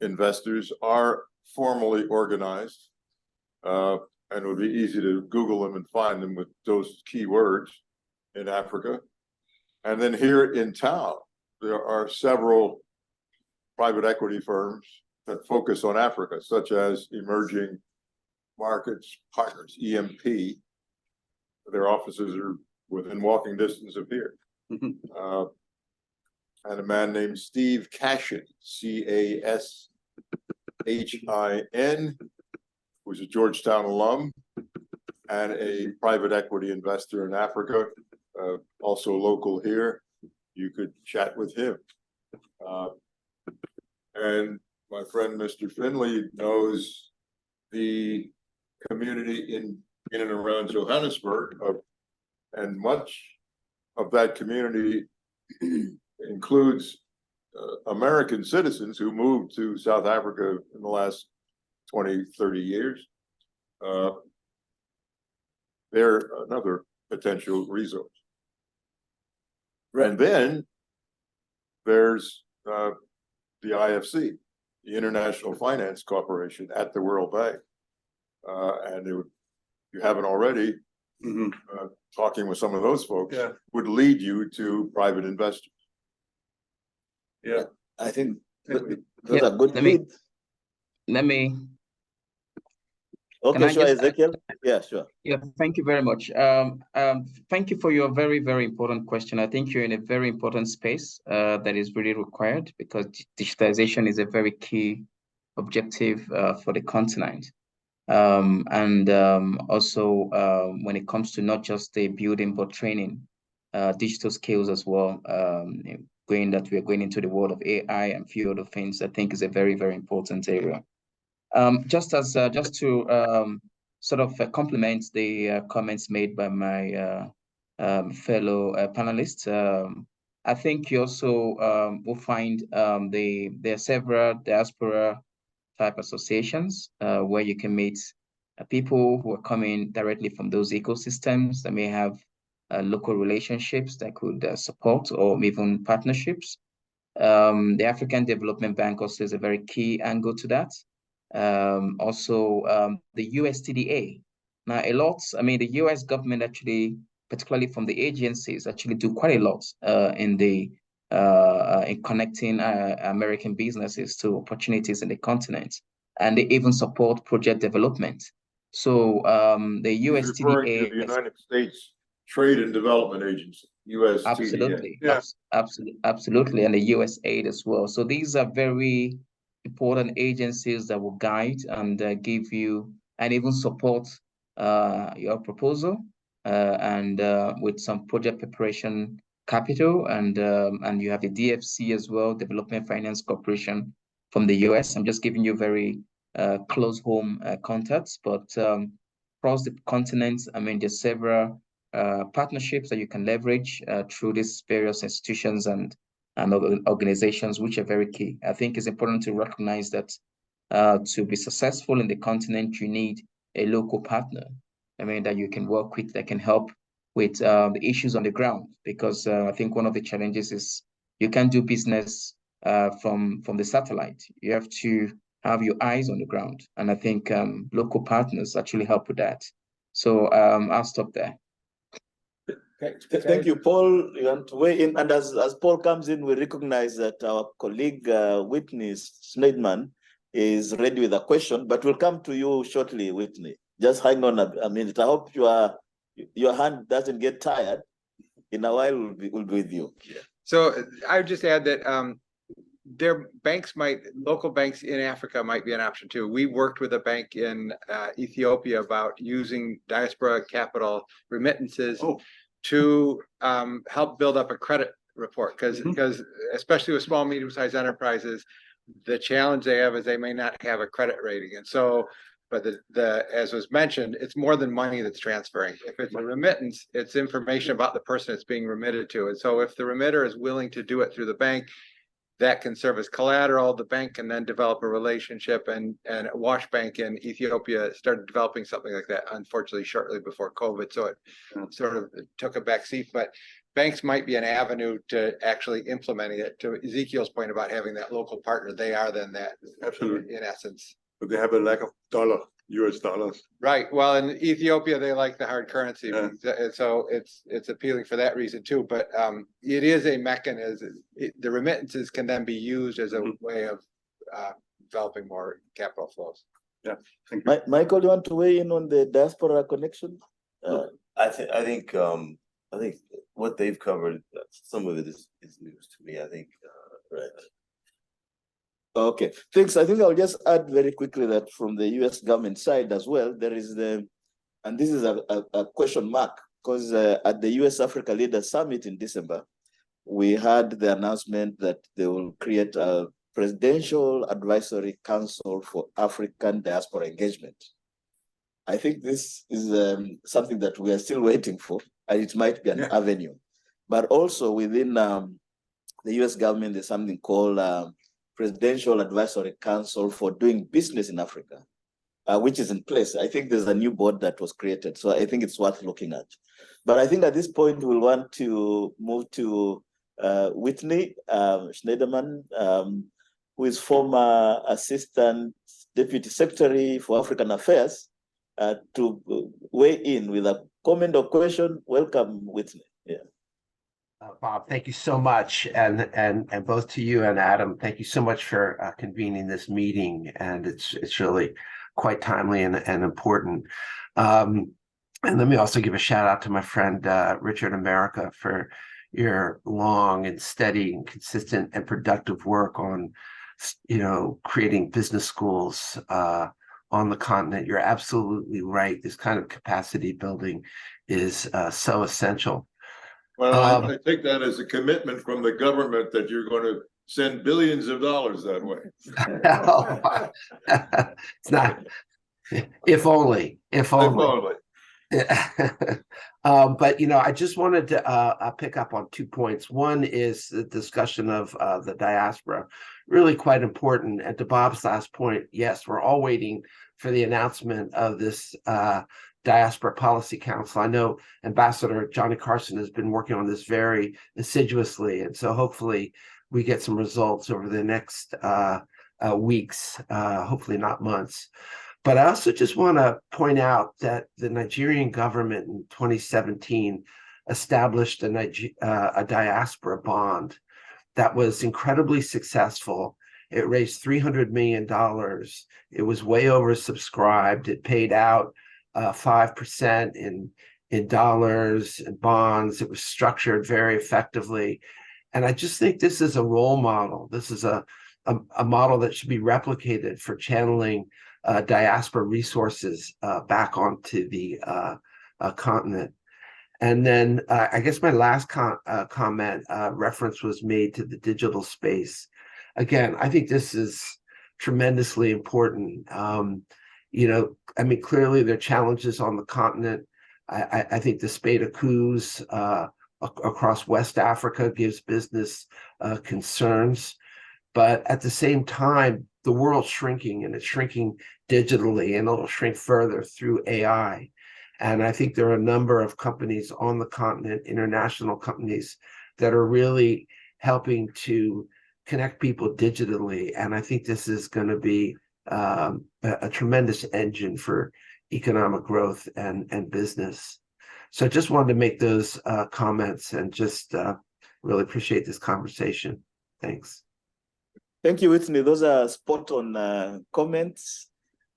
investors are formally organized. And it would be easy to Google them and find them with those keywords in Africa. And then here in town, there are several private equity firms that focus on Africa, such as Emerging Markets Partners, EMP. Their offices are within walking distance of here. And a man named Steve Cashin, Cashin, who's a Georgetown alum and a private equity investor in Africa, also local here. You could chat with him. And my friend, Mr. Finley, knows the community in and around Johannesburg, and much of that community includes American citizens who moved to South Africa in the last 20, 30 years. They're another potential resource. And then there's the IFC, the International Finance Corporation at the World Bank. And if you haven't already, talking with some of those folks would lead you to private investors. Yeah, I think those are good leads. Let me. Okay, sure, Ezekiel. Yeah, sure. Yeah, thank you very much. Thank you for your very, very important question. I think you're in a very important space that is really required, because digitalization is a very key objective for the continent. Also, when it comes to not just the building, but training digital skills as well, we're going into the world of AI and few other things, I think is a very, very important area. Just to sort of complement the comments made by my fellow panelists, I think you also will find there are several diaspora type associations where you can meet people who are coming directly from those ecosystems that may have local relationships that could support or even partnerships. The African Development Bank also is a very key angle to that. Also, the USTDA. Now, the US government actually, particularly from the agencies, actually do quite a lot in connecting American businesses to opportunities in the continent, and they even support project development. So the USTDA, the United States Trade and Development Agency, USTDA. Absolutely, absolutely, and the USAID as well. So these are very important agencies that will guide and give you and even support your proposal and with some project preparation capital, and you have the DFC as well, Development Finance Corporation from the US. I'm just giving you very close home contacts, but across the continent, there's several partnerships that you can leverage through these various institutions and organizations, which are very key. I think it's important to recognize that to be successful in the continent, you need a local partner. That you can work with, that can help with the issues on the ground, because I think one of the challenges is you can't do business from the satellite. You have to have your eyes on the ground, and I think local partners actually help with that. So I'll stop there. Thank you, Paul. You want to weigh in? And as Paul comes in, we recognize that our colleague Whitney Schneidman is ready with a question, but we'll come to you shortly, Whitney. Just hang on a minute. I hope your hand doesn't get tired. In a while, we'll be with you. Yeah. So I would just add that local banks in Africa might be an option too. We worked with a bank in Ethiopia about using diaspora capital remittances to help build up a credit report, because especially with small, medium-sized enterprises, the challenge they have is they may not have a credit rating. And so But as was mentioned, it's more than money that's transferring. If it's a remittance, it's information about the person it's being remitted to. And so if the remitter is willing to do it through the bank, that can serve as collateral. The bank can then develop a relationship, and Wash Bank in Ethiopia started developing something like that, unfortunately, shortly before COVID. So it sort of took a backseat, but banks might be an avenue to actually implementing it. To Ezekiel's point about having that local partner, they are then that. Absolutely. In essence. But they have a lack of US dollars. Right. Well, in Ethiopia, they like the hard currency. Yeah. And so it's appealing for that reason too. But it is a mechanism. The remittances can then be used as a way of developing more capital flows. Yeah. Thank you. Michael, you want to weigh in on the diaspora connection? I think what they've covered, some of it is news to me. I think, right. Okay, thanks. I think I'll just add very quickly that from the US government side as well, there is and this is a question mark, because at the US Africa Leaders Summit in December, we had the announcement that they will create a Presidential Advisory Council for African Diaspora Engagement. I think this is something that we are still waiting for, and it might be an avenue. But also within the US government, there's something called Presidential Advisory Council for Doing Business in Africa, which is in place. I think there's a new board that was created, so I think it's worth looking at. But I think at this point, we'll want to move to Whitney Schneiderman, who is former Assistant Deputy Secretary for African Affairs, to weigh in with a comment or question. Welcome, Whitney. Yeah. Bob, thank you so much, and both to you and Adam, thank you so much for convening this meeting, and it's really quite timely and important. And let me also give a shout out to my friend Richard America for your long and steady and consistent and productive work on, creating business schools on the continent. You're absolutely right. This kind of capacity building is so essential. Well, I take that as a commitment from the government that you're going to send billions of dollars that way. It's not, if only. But I just wanted to pick up on 2 points. One is the discussion of the diaspora, really quite important. And to Bob's last point, yes, we're all waiting for the announcement of this Diaspora Policy Council. I know Ambassador Johnny Carson has been working on this very assiduously, and so hopefully we get some results over the next weeks, hopefully not months. But I also just want to point out that the Nigerian government in 2017 established a diaspora bond that was incredibly successful. It raised $300 million. It was way oversubscribed. It paid out 5% in dollars and bonds. It was structured very effectively. And I just think this is a role model. This is a model that should be replicated for channeling diaspora resources back onto the continent. And then I guess my last comment reference was made to the digital space. Again, I think this is tremendously important. Clearly there are challenges on the continent. I think the spate of coups across West Africa gives business concerns. But at the same time, the world's shrinking, and it's shrinking digitally, and it'll shrink further through AI. And I think there are a number of companies on the continent, international companies, that are really helping to connect people digitally. And I think this is going to be a tremendous engine for economic growth and business. So I just wanted to make those comments, and just really appreciate this conversation. Thanks. Thank you, Whitney. Those are spot on comments.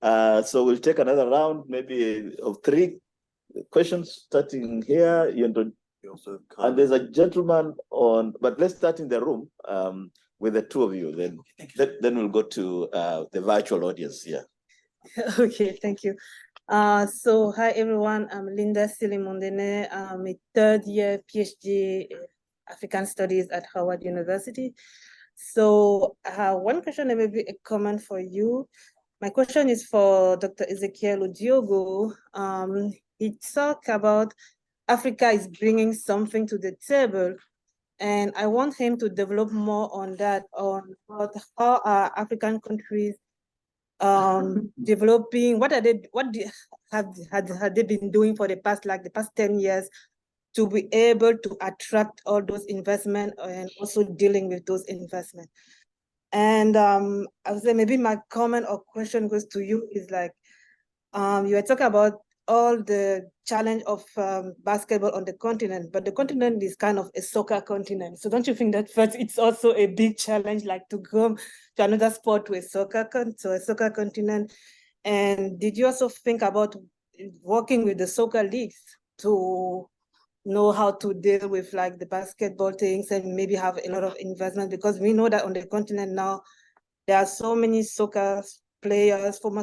So we'll take another round, maybe of 3 questions, starting here. And there's a gentleman on, but let's start in the room with the 2 of you. Then we'll go to the virtual audience here. Okay, thank you. So hi everyone, I'm Linda Silimondene. I'm a 3rd year PhD African Studies at Howard University. So one question and maybe a comment for you. My question is for Dr. Ezekiel Odiogo. He talked about Africa is bringing something to the table, and I want him to develop more on that, on how are African countries developing, what have they been doing for the past 10 years to be able to attract all those investment and also dealing with those investments. And I would say maybe my comment or question goes to you is like, you were talking about all the challenge of basketball on the continent, but the continent is kind of a soccer continent. So don't you think that first it's also a big challenge, like to go to another sport to a soccer continent? And did you also think about working with the soccer leagues to know how to deal with like the basketball things and maybe have a lot of investment? Because we know that on the continent now, there are so many former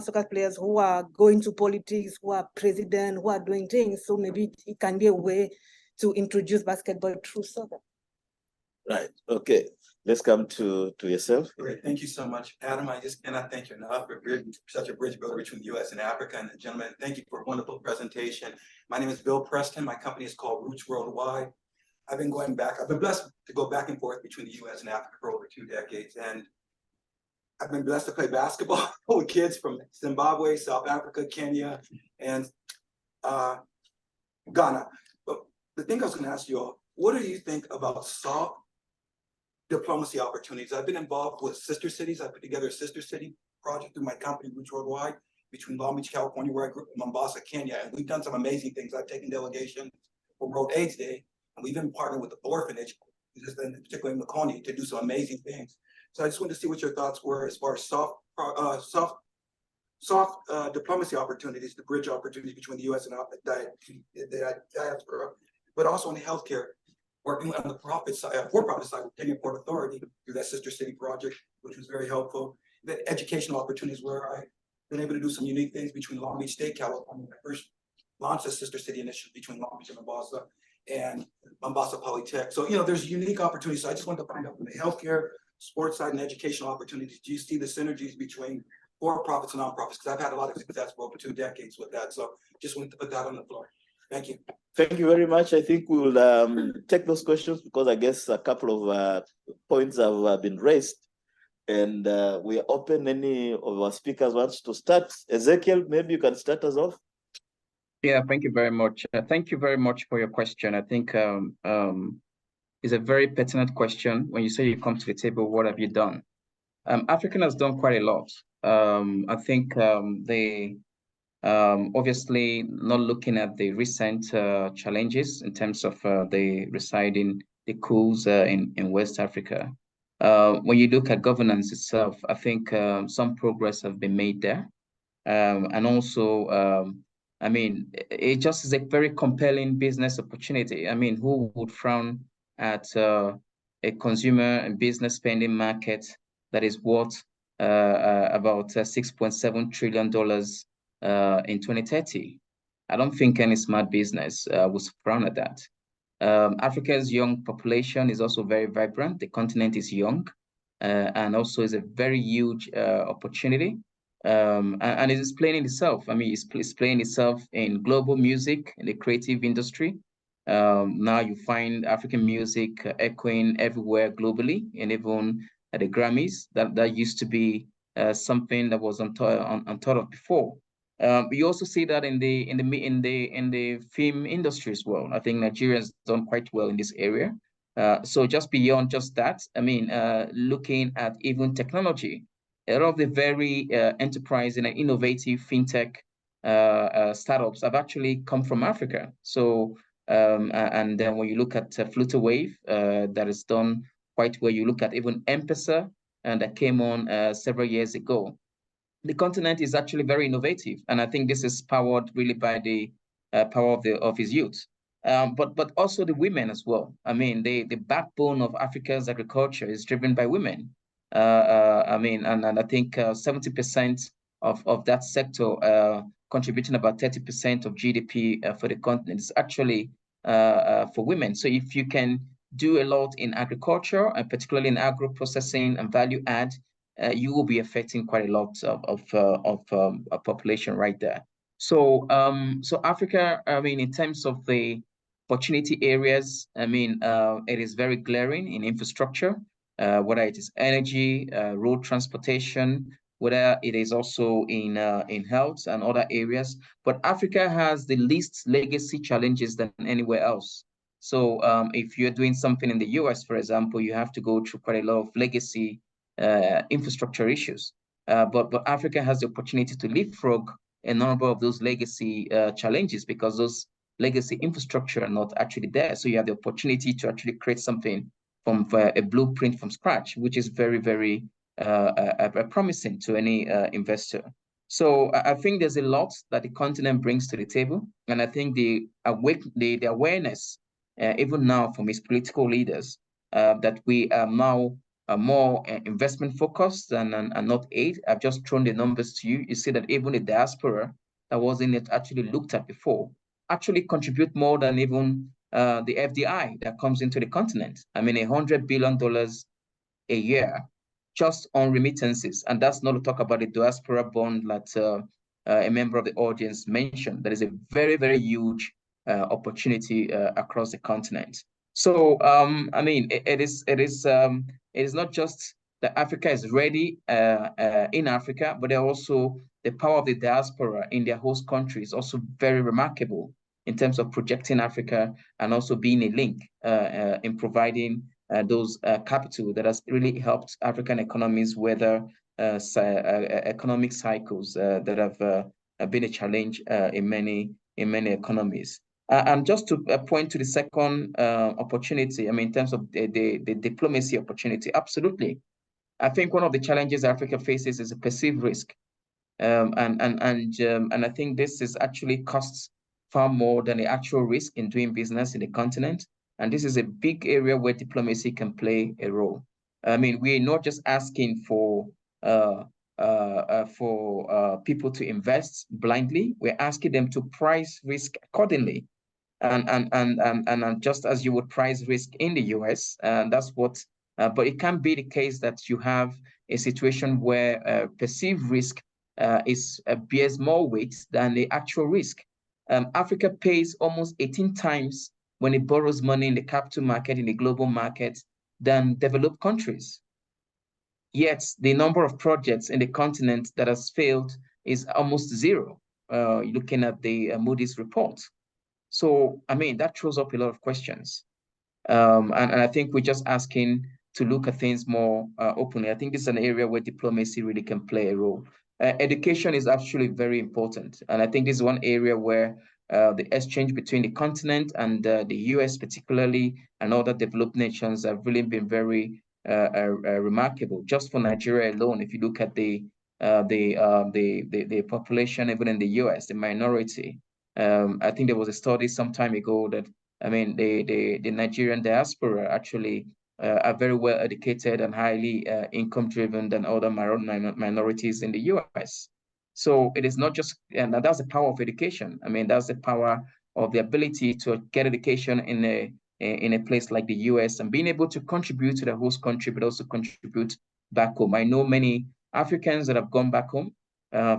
soccer players who are going to politics, who are president, who are doing things. So maybe it can be a way to introduce basketball through soccer. Right. Okay. Let's come to yourself. Great. Thank you so much, Adam. I just cannot thank you enough for such a bridge builder between the U.S. and Africa. And the gentleman, thank you for a wonderful presentation. My name is Bill Preston. My company is called Roots Worldwide. I've been blessed to go back and forth between the U.S. and Africa for over 2 decades. And I've been blessed to play basketball with kids from Zimbabwe, South Africa, Kenya, and Ghana. But the thing I was going to ask you all, what do you think about soft diplomacy opportunities? I've been involved with sister cities. I put together a sister city project through my company, Roots Worldwide, between Long Beach, California, where I grew up, and Mombasa, Kenya. And we've done some amazing things. I've taken delegations for World AIDS Day, and we've been partnered with the orphanage, particularly in Makoni, to do some amazing things. So I just wanted to see what your thoughts were as far as soft diplomacy opportunities, the bridge opportunities between the U.S. and the diaspora, but also in healthcare, working on the for-profit side with Kenya Port Authority through that Sister City project, which was very helpful. The educational opportunities where I've been able to do some unique things between Long Beach State, California. I first launched a Sister City initiative between Long Beach and Mombasa Polytech. So, there's unique opportunities. So I just wanted to find out from the healthcare, sports side, and educational opportunities, do you see the synergies between for-profits and nonprofits? Because I've had a lot of success for over 2 decades with that. So just wanted to put that on the floor. Thank you. Thank you very much. I think we will take those questions because I guess a couple of points have been raised. And we are open. Any of our speakers wants to start? Ezekiel, maybe you can start us off. Yeah, thank you very much. Thank you very much for your question. I think it's a very pertinent question. When you say you come to the table, what have you done? Africa has done quite a lot. I think they obviously not looking at the recent challenges in terms of the coups in West Africa. When you look at governance itself, I think some progress have been made there. And also, I mean, it just is a very compelling business opportunity. I mean, who would frown at a consumer and business spending market that is worth about $6.7 trillion in 2030? I don't think any smart business would frown at that. Africa's young population is also very vibrant. The continent is young, and also is a very huge opportunity. And it is playing itself. I mean, it's playing itself in global music, in the creative industry. Now you find African music echoing everywhere globally, and even at the Grammys. That used to be something that was unthought of before. You also see that in the film industry as well. I think Nigeria has done quite well in this area. So just beyond just that, I mean, looking at even technology, a lot of the very enterprising and innovative fintech startups have actually come from Africa. So, and then when you look at Flutterwave, that is done quite well. You look at even M-Pesa, and that came on several years ago. The continent is actually very innovative, and I think this is powered really by the power of his youth. But also the women as well. I mean, the backbone of Africa's agriculture is driven by women. I mean, and I think 70% of that sector, contributing about 30% of GDP for the continent, is actually for women. So if you can do a lot in agriculture, and particularly in agro processing and value add, you will be affecting quite a lot of a population right there. So so Africa, I mean, in terms of the opportunity areas, I mean, it is very glaring in infrastructure, whether it is energy, road transportation, whether it is also in health and other areas. But Africa has the least legacy challenges than anywhere else. So if you're doing something in the US, for example, you have to go through quite a lot of legacy infrastructure issues. But Africa has the opportunity to leapfrog a number of those legacy challenges because those legacy infrastructure are not actually there. So you have the opportunity to actually create something from a blueprint from scratch, which is very, very promising to any investor. So I think there's a lot that the continent brings to the table, and I think the awareness, even now from its political leaders, that we are now more investment focused and not aid. I've just thrown the numbers to you. You see that even the diaspora that wasn't actually looked at before actually contribute more than even the FDI that comes into the continent. I mean, $100 billion a year just on remittances. And that's not to talk about the diaspora bond that a member of the audience mentioned. That is a very, very huge opportunity across the continent. So, I mean, it is not just that Africa is ready in Africa, but also the power of the diaspora in their host country is also very remarkable in terms of projecting Africa and also being a link in providing those capital that has really helped African economies weather economic cycles that have been a challenge in many economies. And just to point to the second opportunity, I mean, in terms of the diplomacy opportunity, absolutely. I think one of the challenges Africa faces is a perceived risk. And I think this is actually costs far more than the actual risk in doing business in the continent. And this is a big area where diplomacy can play a role. I mean, we're not just asking for people to invest blindly. We're asking them to price risk accordingly. And just as you would price risk in the US, and that's what, but it can be the case that you have a situation where perceived risk bears more weight than the actual risk. Africa pays almost 18 times when it borrows money in the capital market, in the global market, than developed countries. Yet the number of projects in the continent that has failed is almost zero, looking at the Moody's report. So, I mean, that throws up a lot of questions. And I think we're just asking to look at things more openly. I think this is an area where diplomacy really can play a role. Education is actually very important. And I think this is one area where the exchange between the continent and the US particularly and other developed nations have really been very remarkable. Just for Nigeria alone, if you look at the population even in the US, the minority, I think there was a study some time ago that, I mean, the Nigerian diaspora actually are very well educated and highly income driven than other minorities in the US. So it is not just, and that's the power of education. I mean, that's the power of the ability to get education in a place like the US and being able to contribute to the host country, but also contribute back home. I know many Africans that have gone back home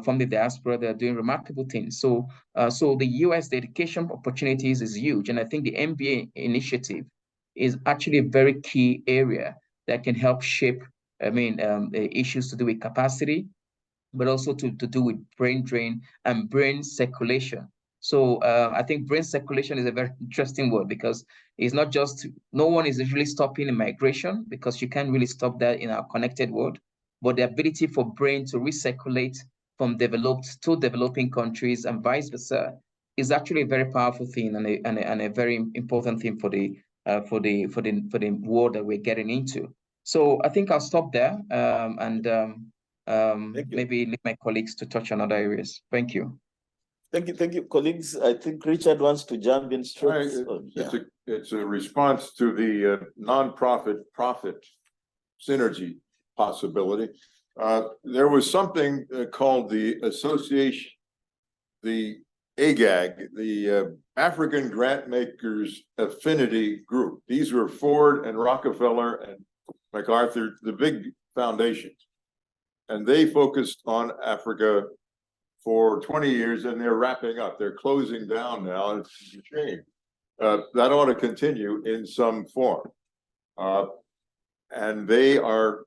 from the diaspora that are doing remarkable things. So, so the US, the education opportunities is huge. And I think the MBA initiative is actually a very key area that can help shape, I mean, the issues to do with capacity, but also to do with brain drain and brain circulation. So I think brain circulation is a very interesting word because it's not just, no one is really stopping immigration because you can't really stop that in our connected world, but the ability for brain to recirculate from developed to developing countries and vice versa is actually a very powerful thing and a very important thing for the world that we're getting into. So I think I'll stop there maybe leave my colleagues to touch on other areas. Thank you. Thank you, colleagues. I think Richard wants to jump in straight. It's a response to the nonprofit profit synergy possibility. There was something called the association, the AGAG, the African Grant Makers Affinity Group. These were Ford and Rockefeller and MacArthur, the big foundations. and they focused on Africa for 20 years, and they're wrapping up. They're closing down now. It's a shame. That ought to continue in some form. And they were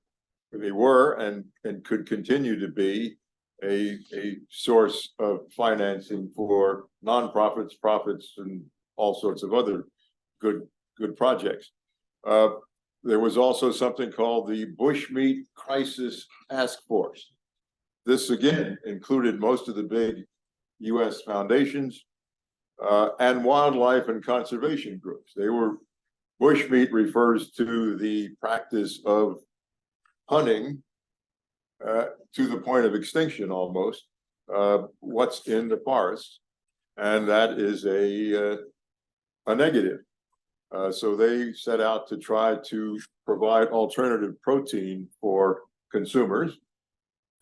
and could continue to be a source of financing for nonprofits, profits, and all sorts of other good projects. There was also something called the Bushmeat Crisis Task Force. This again included most of the big U.S. foundations and wildlife and conservation groups. Bushmeat refers to the practice of hunting to the point of extinction almost, what's in the forest, and that is a negative. So they set out to try to provide alternative protein for consumers,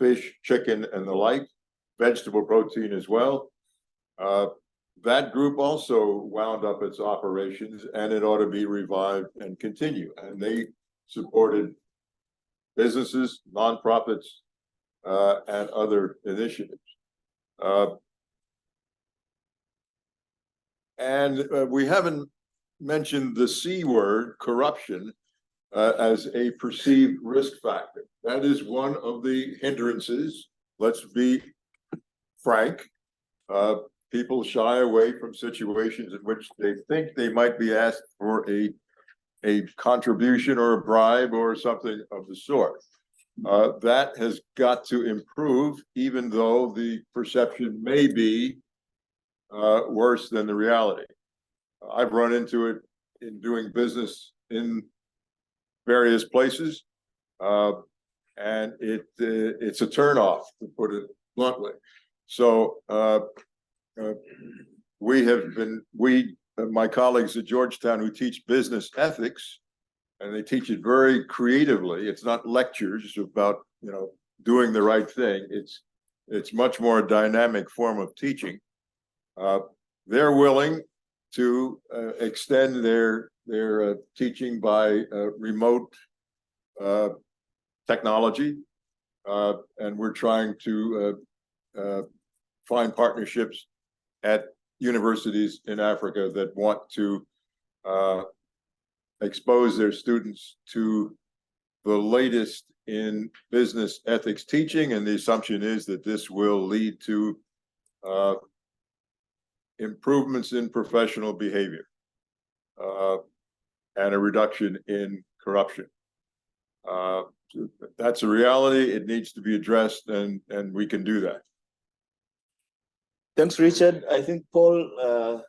fish, chicken, and the like, vegetable protein as well. That group also wound up its operations, and it ought to be revived and continue. And they supported businesses, nonprofits, and other initiatives. And we haven't mentioned the C word, corruption, as a perceived risk factor. That is one of the hindrances. Let's be frank. People shy away from situations in which they think they might be asked for a contribution or a bribe or something of the sort. That has got to improve, even though the perception may be worse than the reality. I've run into it in doing business in various places, and it's a turnoff, to put it bluntly. So my colleagues at Georgetown who teach business ethics, and they teach it very creatively. It's not lectures about doing the right thing. It's much more a dynamic form of teaching. They're willing to extend their teaching by remote technology, and we're trying to find partnerships at universities in Africa that want to expose their students to the latest in business ethics teaching, and the assumption is that this will lead to improvements in professional behavior and a reduction in corruption. That's a reality. It needs to be addressed, and we can do that. Thanks, Richard. I think Paul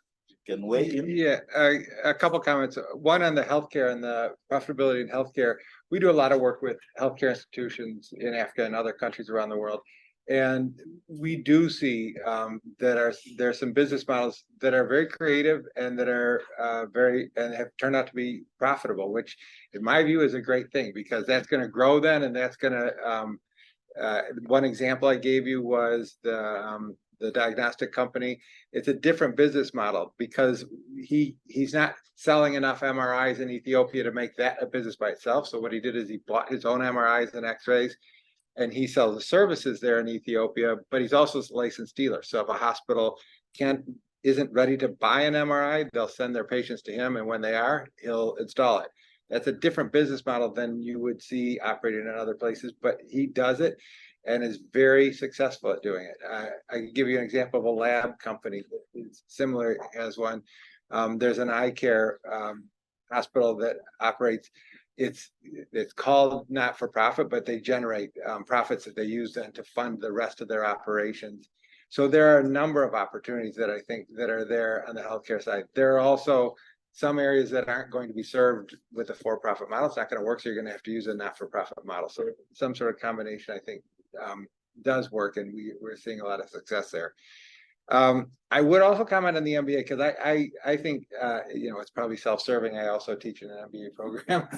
can weigh in. Yeah, a couple comments. One on the healthcare and the profitability in healthcare. We do a lot of work with healthcare institutions in Africa and other countries around the world. And we do see that there's some business models that are very creative and that are and have turned out to be profitable, which in my view is a great thing, because that's going to grow then, and that's going to one example I gave you was the diagnostic company. It's a different business model because he's not selling enough MRIs in Ethiopia to make that a business by itself. So what he did is he bought his own MRIs and X-rays, and he sells the services there in Ethiopia, but he's also a licensed dealer. So if a hospital isn't ready to buy an MRI, they'll send their patients to him, and when they are, he'll install it. That's a different business model than you would see operating in other places, but he does it and is very successful at doing it. I can give you an example of a lab company that is similar, as one. There's an eye care hospital that operates. It's called not for profit, but they generate profits that they use then to fund the rest of their operations. So there are a number of opportunities that I think that are there on the healthcare side. There are also some areas that aren't going to be served with a for-profit model. It's not going to work, so you're going to have to use a not-for-profit model. So some sort of combination, I think, does work, and we're seeing a lot of success there. I would also comment on the MBA because I think it's probably self-serving. I also teach in an MBA program,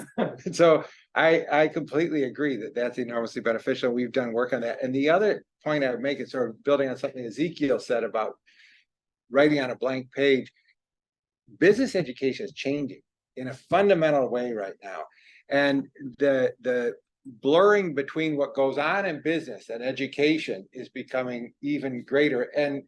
so I completely agree that that's enormously beneficial. We've done work on that. And the other point I would make is sort of building on something Ezekiel said about writing on a blank page. Business education is changing in a fundamental way right now, and the blurring between what goes on in business and education is becoming even greater. And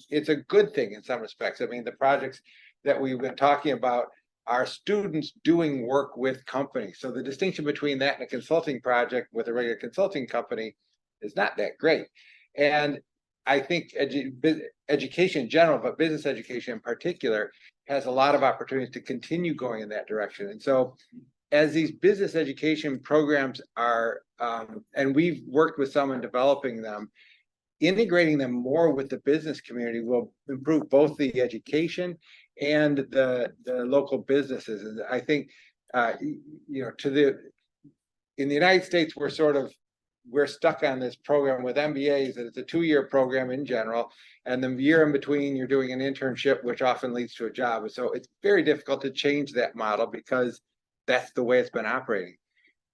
it's a good thing in some respects. I mean, the projects that we've been talking about are students doing work with companies. So the distinction between that and a consulting project with a regular consulting company is not that great. And I think education in general, but business education in particular, has a lot of opportunities to continue going in that direction. And so as these business education programs are, and we've worked with some in developing them, integrating them more with the business community will improve both the education and the local businesses. And I think, you know, in the United States, we're stuck on this program with MBAs, that it's a 2-year program in general, and the year in between you're doing an internship, which often leads to a job. So it's very difficult to change that model because that's the way it's been operating.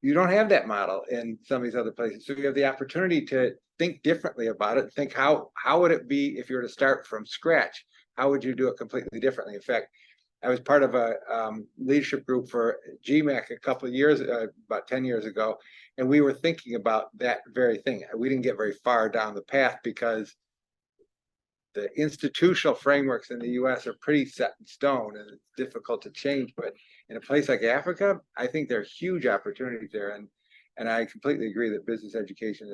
You don't have that model in some of these other places. So you have the opportunity to think differently about it. Think how would it be if you were to start from scratch? How would you do it completely differently? In fact, I was part of a leadership group for GMAC a couple of years, about 10 years ago, and we were thinking about that very thing. We didn't get very far down the path because the institutional frameworks in the US are pretty set in stone and it's difficult to change. But in a place like Africa, I think there are huge opportunities there. And I completely agree that business education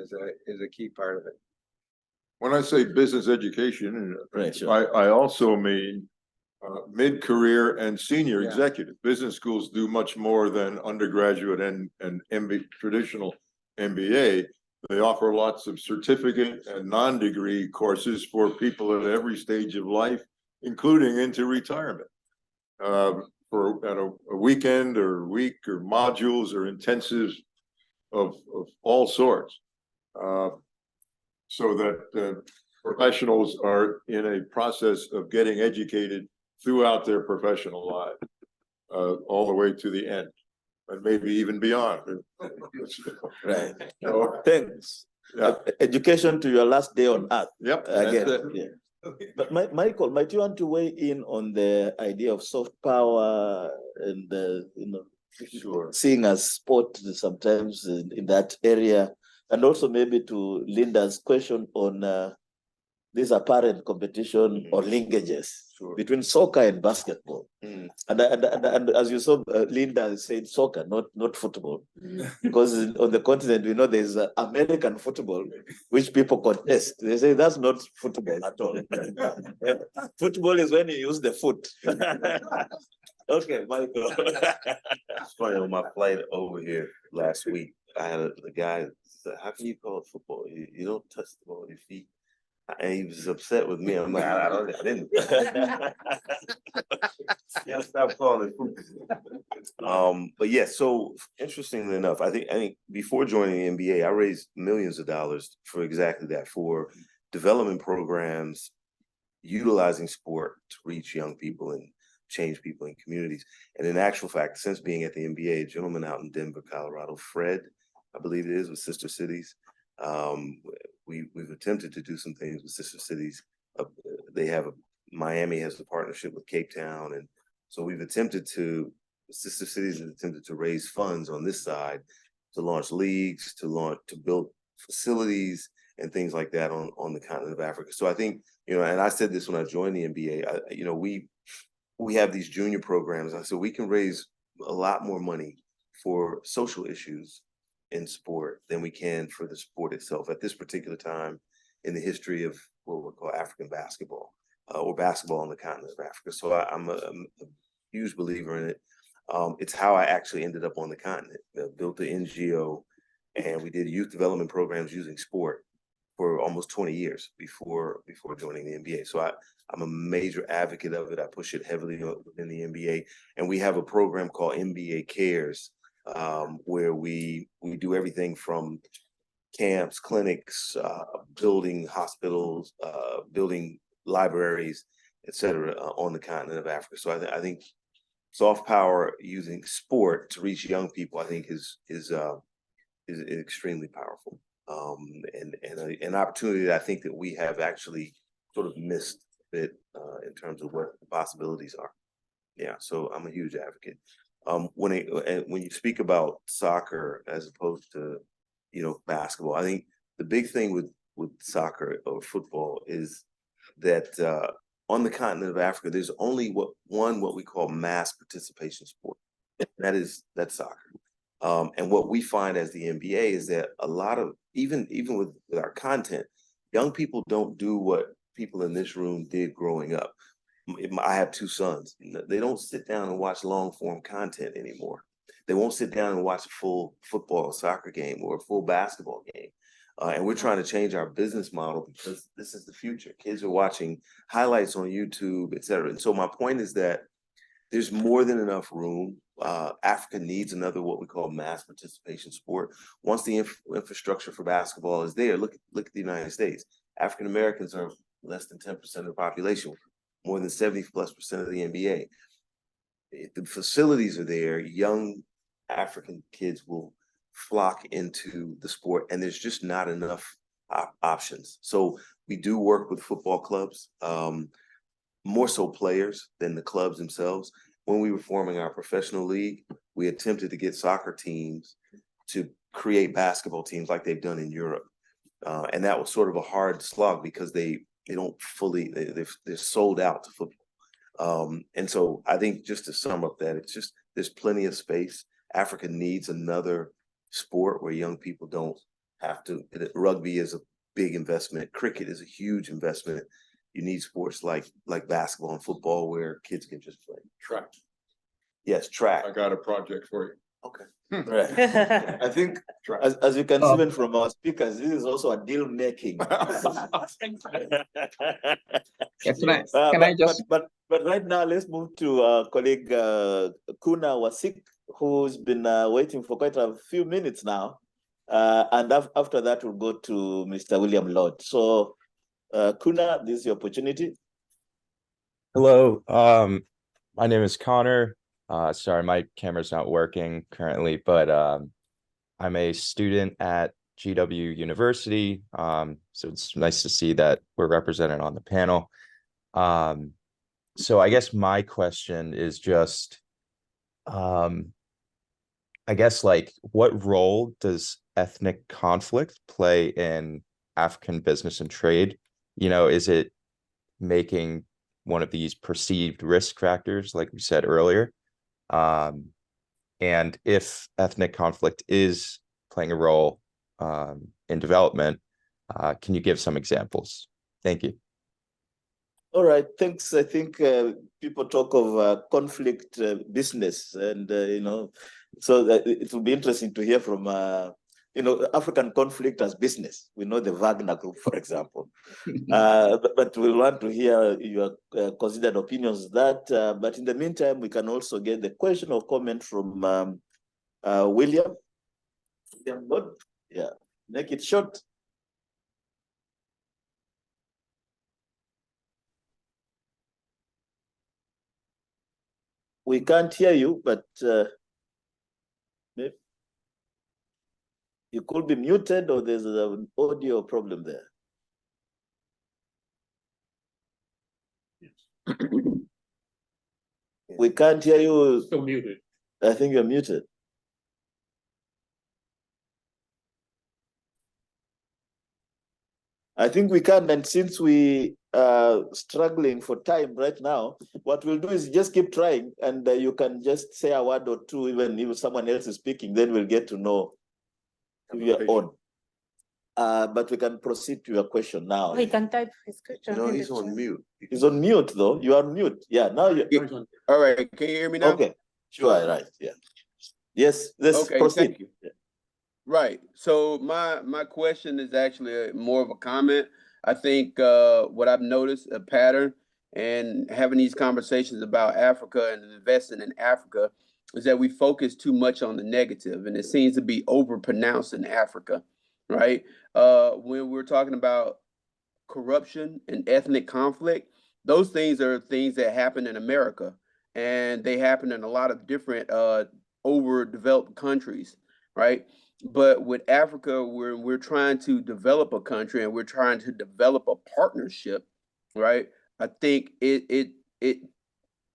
is a key part of it. When I say business education, Right, sure. I also mean mid-career and senior Yeah. executive. Business schools do much more than undergraduate and traditional MBA. They offer lots of certificate and non-degree courses for people at every stage of life, including into retirement. For at a weekend or week or modules or intensives of all sorts. So that professionals are in a process of getting educated throughout their professional life, all the way to the end, and maybe even beyond. Right. So, Thanks. yeah. Education to your last day on earth. Yep. Again. That's it. Yeah. But Michael, might you want to weigh in on the idea of soft power and you know, Sure. seeing as sport sometimes in that area, and also maybe to Linda's question on this apparent competition or linkages between soccer and basketball. And as you saw, Linda said soccer, not football, because on the continent we know there's American football, which people contest. They say that's not football at all. Football is when you use the foot. Okay, Michael. It's funny, on my flight over here last week, I had the guy said, "How can you call it football? You don't touch the ball with your feet." And he was upset with me. I'm like, I didn't. Yeah, stop calling it football. But yeah, so interestingly enough, I think before joining the NBA, I raised millions of dollars for exactly that, for development programs, utilizing sport to reach young people and change people in communities. And in actual fact, since being at the NBA, a gentleman out in Denver, Colorado, Fred, I believe it is, with Sister Cities. We've attempted to do some things with Sister Cities. Miami has a partnership with Cape Town, and so Sister Cities has attempted to raise funds on this side to launch leagues, to build facilities and things like that on the continent of Africa. So I think, you know, and I said this when I joined the NBA, we have these junior programs. I said we can raise a lot more money for social issues in sport than we can for the sport itself at this particular time in the history of what we call African basketball, or basketball on the continent of Africa. So I'm a huge believer in it. It's how I actually ended up on the continent. Built the NGO, and we did youth development programs using sport for almost 20 years before joining the NBA. So I'm a major advocate of it. I push it heavily within the NBA, and we have a program called NBA Cares, where we do everything from camps, clinics, building hospitals, building libraries, etc., on the continent of Africa. So I think soft power using sport to reach young people, I think is extremely powerful, and an opportunity that I think that we have actually sort of missed it in terms of what the possibilities are. Yeah, so I'm a huge advocate. when you speak about soccer as opposed to, basketball, I think the big thing with soccer or football is that on the continent of Africa, there's only what we call mass participation sport. That's soccer. And what we find as the NBA is that a lot of even with our content, young people don't do what people in this room did growing up. I have two sons. They don't sit down and watch long form content anymore. They won't sit down and watch a full football or soccer game or a full basketball game. And we're trying to change our business model because this is the future. Kids are watching highlights on YouTube, et cetera. And so my point is that there's more than enough room. Africa needs another what we call mass participation sport. Once the infrastructure for basketball is there, look at the United States. African Americans are less than 10% of the population, more than 70+% of the NBA. If the facilities are there, young African kids will flock into the sport, and there's just not enough options. So we do work with football clubs, more so players than the clubs themselves. When we were forming our professional league, we attempted to get soccer teams to create basketball teams like they've done in Europe. And that was sort of a hard slog because they don't fully, they're sold out to football. And so I think just to sum up that, it's just, there's plenty of space. Africa needs another sport where young people don't have to. Rugby is a big investment. Cricket is a huge investment. You need sports like basketball and football where kids can just play. Track. Yes, track. I got a project for you. Okay. Right. I think as you can see even from our speakers, this is also a deal making. But right now let's move to our colleague Kuna Wasik, who's been waiting for quite a few minutes now. And after that, we'll go to Mr. William Lord. So Kuna, this is your opportunity. Hello, my name is Connor. Sorry, my camera's not working currently, but I'm a student at GW University. So it's nice to see that we're represented on the panel. So I guess my question is just, I guess, like, what role does ethnic conflict play in African business and trade? Is it making one of these perceived risk factors, like we said earlier? And if ethnic conflict is playing a role in development, can you give some examples? Thank you. All right, thanks. I think people talk of conflict business, and so that it will be interesting to hear from African conflict as business. We know the Wagner Group, for example, but we want to hear your considered opinions of that. But in the meantime, we can also get the question or comment from William. Yeah, make it short. We can't hear you, but maybe you could be muted, or there's an audio problem there. We can't hear you. Still muted. I think you're muted. I think we can, and since we are struggling for time right now, what we'll do is just keep trying, and you can just say a word or two, even if someone else is speaking, then we'll get to know if you're on. But we can proceed to your question now. He can type his question. No, he's on mute. He's on mute, though. You are on mute. Yeah, now you. All right, can you hear me now? Okay, sure, right, yeah. Yes, let's proceed. Thank you. Right. So my question is actually more of a comment. I think what I've noticed a pattern and having these conversations about Africa and investing in Africa is that we focus too much on the negative, and it seems to be overpronounced in Africa, right? When we're talking about corruption and ethnic conflict, those things are things that happen in America, and they happen in a lot of different overdeveloped countries, right? But with Africa, we're trying to develop a country and we're trying to develop a partnership, right? I think it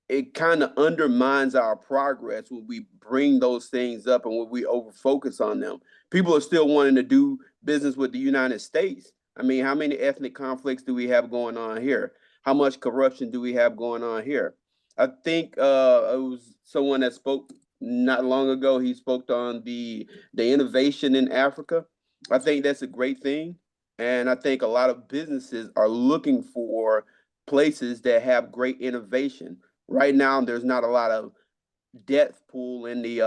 it kind of undermines our progress when we bring those things up and when we over focus on them. People are still wanting to do business with the United States. I mean, how many ethnic conflicts do we have going on here? How much corruption do we have going on here? I think it was someone that spoke not long ago. He spoke on the innovation in Africa. I think that's a great thing. And I think a lot of businesses are looking for places that have great innovation. Right now, there's not a lot of depth pool in the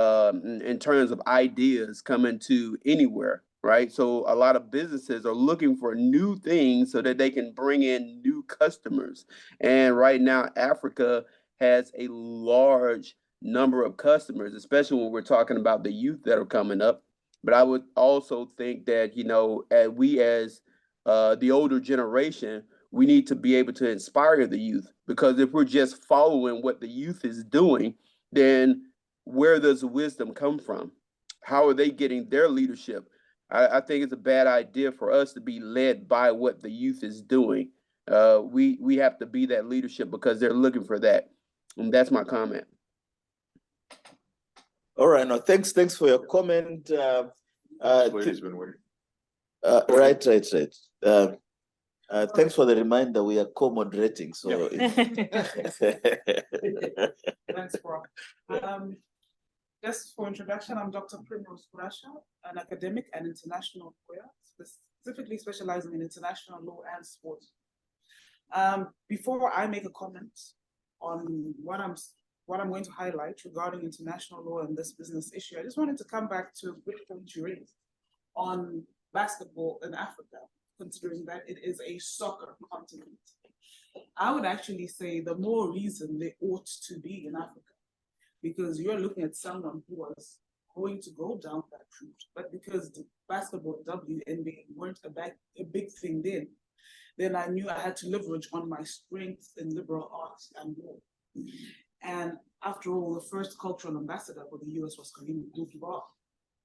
in terms of ideas coming to anywhere, right? So a lot of businesses are looking for new things so that they can bring in new customers. And right now, Africa has a large number of customers, especially when we're talking about the youth that are coming up. But I would also think that, you know, as the older generation, we need to be able to inspire the youth, because if we're just following what the youth is doing, then where does the wisdom come from? How are they getting their leadership? I think it's a bad idea for us to be led by what the youth is doing. We have to be that leadership because they're looking for that. And that's my comment. All right, no, thanks for your comment. Lady's been waiting. Right. Thanks for the reminder. We are co-moderating, so. Thanks, bro. Just for introduction, I'm Dr. Primrose Kurasha, an academic and international lawyer, specifically specializing in international law and sport. Before I make a comment on what I'm going to highlight regarding international law and this business issue, I just wanted to come back to a good point you raised on basketball in Africa, considering that it is a soccer continent. I would actually say the more reason they ought to be in Africa, because you're looking at someone who was going to go down that route, but because the basketball WNBA weren't a big thing then I knew I had to leverage on my strengths in liberal arts and law. And after all, the first cultural ambassador for the US was Karim Abdul-Jabbar.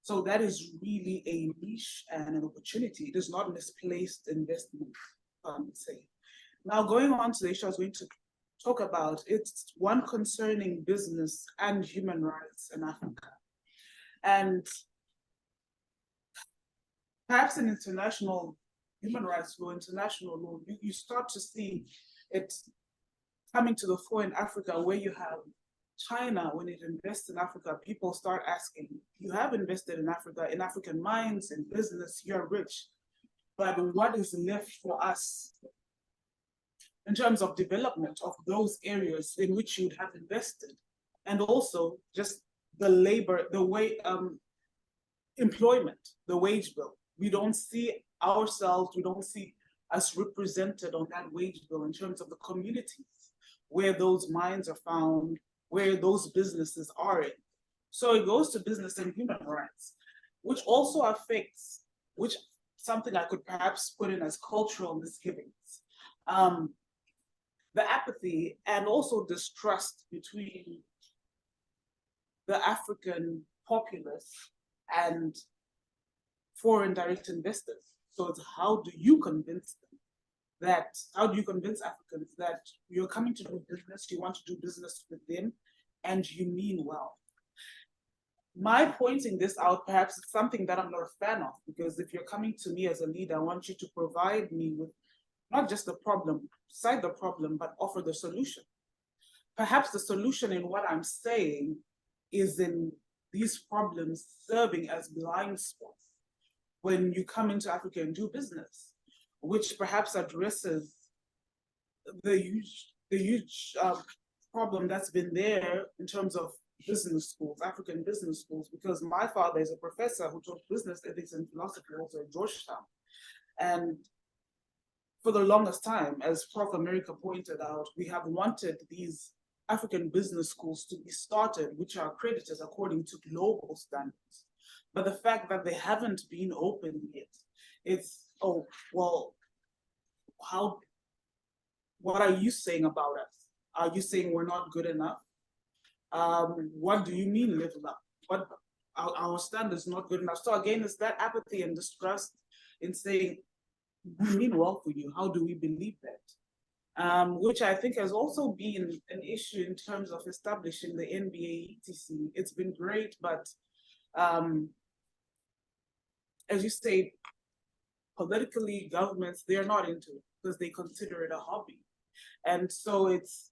So that is really a niche and an opportunity. It is not misplaced investment, I would say. Now, going on to the issue I was going to talk about, it's one concerning business and human rights in Africa. And perhaps in international human rights law, international law, you start to see it coming to the fore in Africa, where you have China, when it invests in Africa, people start asking, you have invested in Africa, in African mines and business, you're rich, but what is left for us in terms of development of those areas in which you'd have invested? And also just the labor, the way, employment, the wage bill. We don't see ourselves, we don't see us represented on that wage bill in terms of the communities where those mines are found, where those businesses are in. So it goes to business and human rights, which also affects, which something I could perhaps put in as cultural misgivings. The apathy and also distrust between the African populace and foreign direct investors. So it's how do you convince them that, how do you convince Africans that you're coming to do business, you want to do business with them, and you mean well? My pointing this out, perhaps it's something that I'm not a fan of, because if you're coming to me as a leader, I want you to provide me with not just the problem, cite the problem, but offer the solution. Perhaps the solution in what I'm saying is in these problems serving as blind spots when you come into Africa and do business, which perhaps addresses the huge problem that's been there in terms of business schools, African business schools, because my father is a professor who taught business ethics and philosophy also at Georgetown. And for the longest time, as Prof. America pointed out, we have wanted these African business schools to be started, which are accredited according to global standards. But the fact that they haven't been opened yet, it's, oh, well, what are you saying about us? Are you saying we're not good enough? What do you mean level up? What our standards not good enough? So again, it's that apathy and distrust in saying, we mean well for you. How do we believe that? which I think has also been an issue in terms of establishing the NBA ETC. It's been great, but as you say, politically, governments, they're not into it because they consider it a hobby. And so it's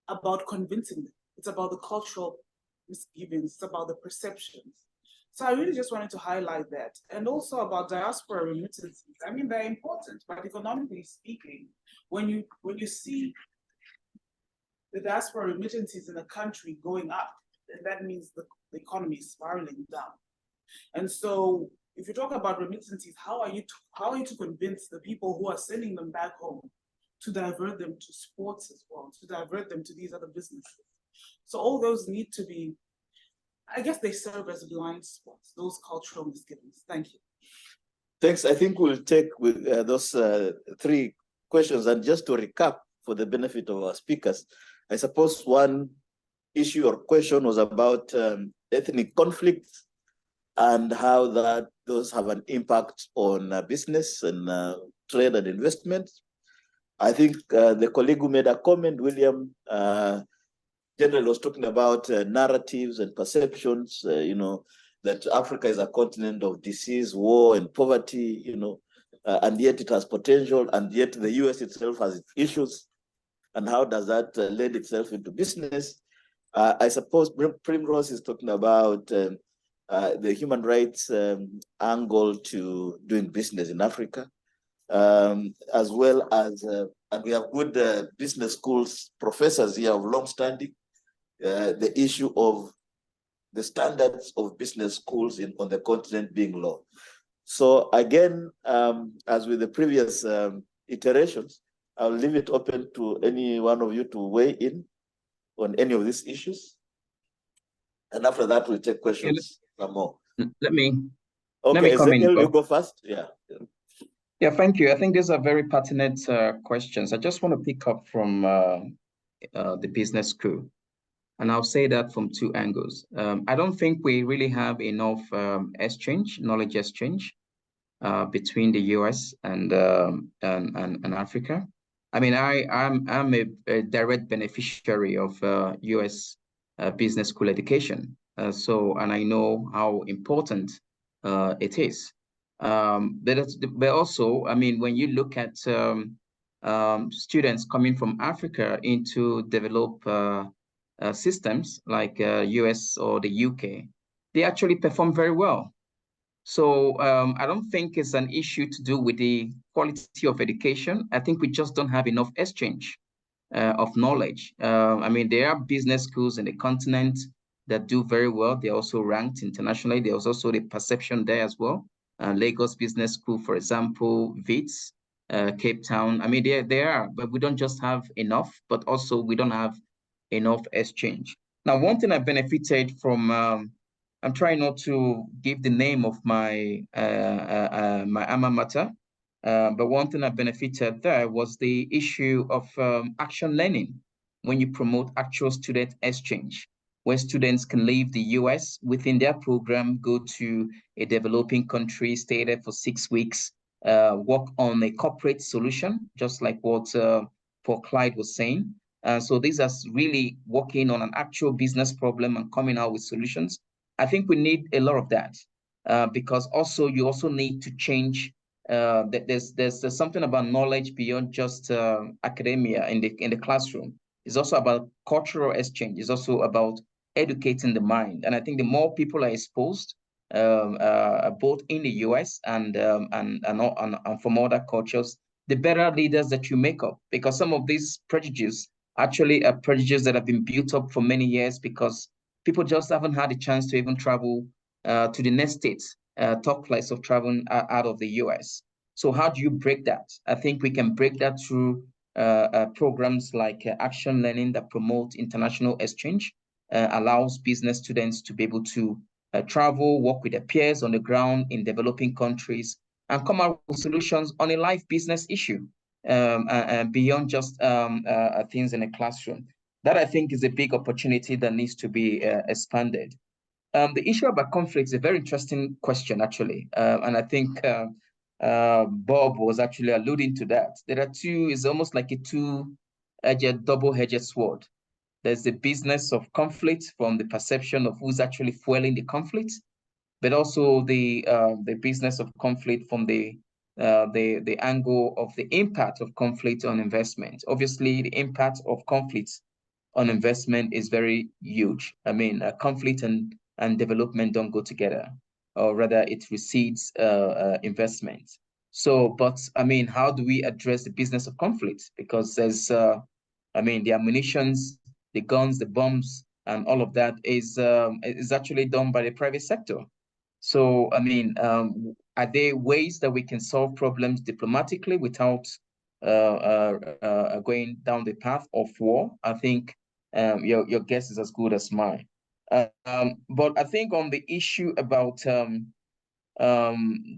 about convincing them. It's about the cultural misgivings, it's about the perceptions. So I really just wanted to highlight that. And also about diaspora remittances. I mean, they're important, but economically speaking, when you see the diaspora remittances in a country going up, then that means the economy is spiraling down. And so if you talk about remittances, how are you to convince the people who are sending them back home to divert them to sports as well, to divert them to these other businesses? So all those need to be, I guess they serve as blind spots, those cultural misgivings. Thank you. Thanks. I think we'll take with those 3 questions. And just to recap for the benefit of our speakers, I suppose one issue or question was about ethnic conflicts and how those have an impact on business and trade and investment. I think the colleague who made a comment, William, generally was talking about narratives and perceptions, that Africa is a continent of disease, war, and poverty, and yet it has potential, and yet the US itself has its issues. And how does that lend itself into business? I suppose Primrose is talking about the human rights angle to doing business in Africa, as well as, and we have good business schools professors here of long standing, the issue of the standards of business schools on the continent being low. So again, as with the previous iterations, I'll leave it open to any one of you to weigh in on any of these issues. And after that, we'll take questions from more. Let me Ezekiel, you go first. Yeah, thank you. I think these are very pertinent questions. I just want to pick up from the business school. And I'll say that from 2 angles. I don't think we really have enough knowledge exchange between the US and Africa. I mean, I'm a direct beneficiary of US business school education. And I know how important it is. But also, I mean, when you look at students coming from Africa into developed systems like US or the UK, they actually perform very well. So I don't think it's an issue to do with the quality of education. I think we just don't have enough exchange of knowledge. I mean, there are business schools in the continent that do very well. They're also ranked internationally. There's also the perception there as well. Lagos Business School, for example, WITS, Cape Town. I mean, they are, but we don't just have enough, but also we don't have enough exchange. Now, one thing I benefited from, I'm trying not to give the name of my my alma mater, but one thing I benefited there was the issue of action learning when you promote actual student exchange, where students can leave the US within their program, go to a developing country, stay there for 6 weeks, work on a corporate solution, just like what Paul Clyde was saying. So these are really working on an actual business problem and coming out with solutions. I think we need a lot of that because also you also need to change. There's something about knowledge beyond just academia in the classroom. It's also about cultural exchange. It's also about educating the mind. And I think the more people are exposed, both in the US and from other cultures, the better leaders that you make up. Because some of these prejudices actually are prejudices that have been built up for many years because people just haven't had a chance to even travel to the next states, top place of traveling out of the US. So how do you break that? I think we can break that through programs like action learning that promote international exchange, allows business students to be able to travel, work with their peers on the ground in developing countries, and come up with solutions on a life business issue beyond just things in a classroom. That I think is a big opportunity that needs to be expanded. The issue about conflict is a very interesting question, actually. And I think Bob was actually alluding to that. There are two, it's almost like a two-edged, double-edged sword. There's the business of conflict from the perception of who's actually fueling the conflict, but also the business of conflict from the angle of the impact of conflict on investment. Obviously, the impact of conflict on investment is very huge. I mean, conflict and development don't go together, or rather it precedes investment. So, but I mean, how do we address the business of conflict? Because there's, I mean, the ammunitions, the guns, the bombs, and all of that is actually done by the private sector. So, I mean, are there ways that we can solve problems diplomatically without going down the path of war? I think your guess is as good as mine. But I think on the issue about the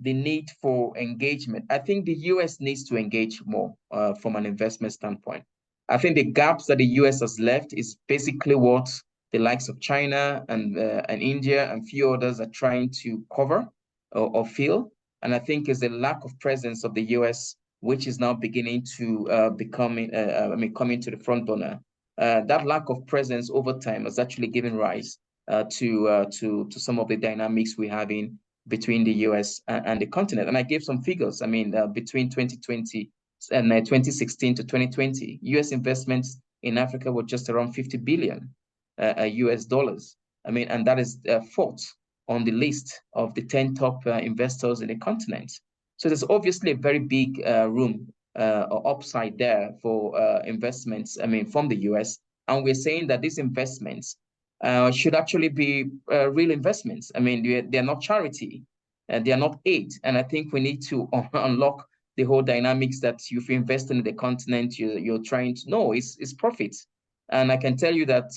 need for engagement, I think the US needs to engage more from an investment standpoint. I think the gaps that the US has left is basically what the likes of China and India and few others are trying to cover or fill. And I think is a lack of presence of the US, which is now beginning to coming to the front burner. That lack of presence over time has actually given rise to some of the dynamics we have in between the US and the continent. And I gave some figures. I mean, between 2020 and 2016 to 2020, US investments in Africa were just around 50 billion US dollars. I mean, and that is fourth on the list of the 10 top investors in the continent. So there's obviously a very big room or upside there for investments, I mean, from the US. And we're saying that these investments should actually be real investments. I mean, they're not charity and they're not aid. And I think we need to unlock the whole dynamics that if you invest in the continent, you're trying to know it's profits. And I can tell you that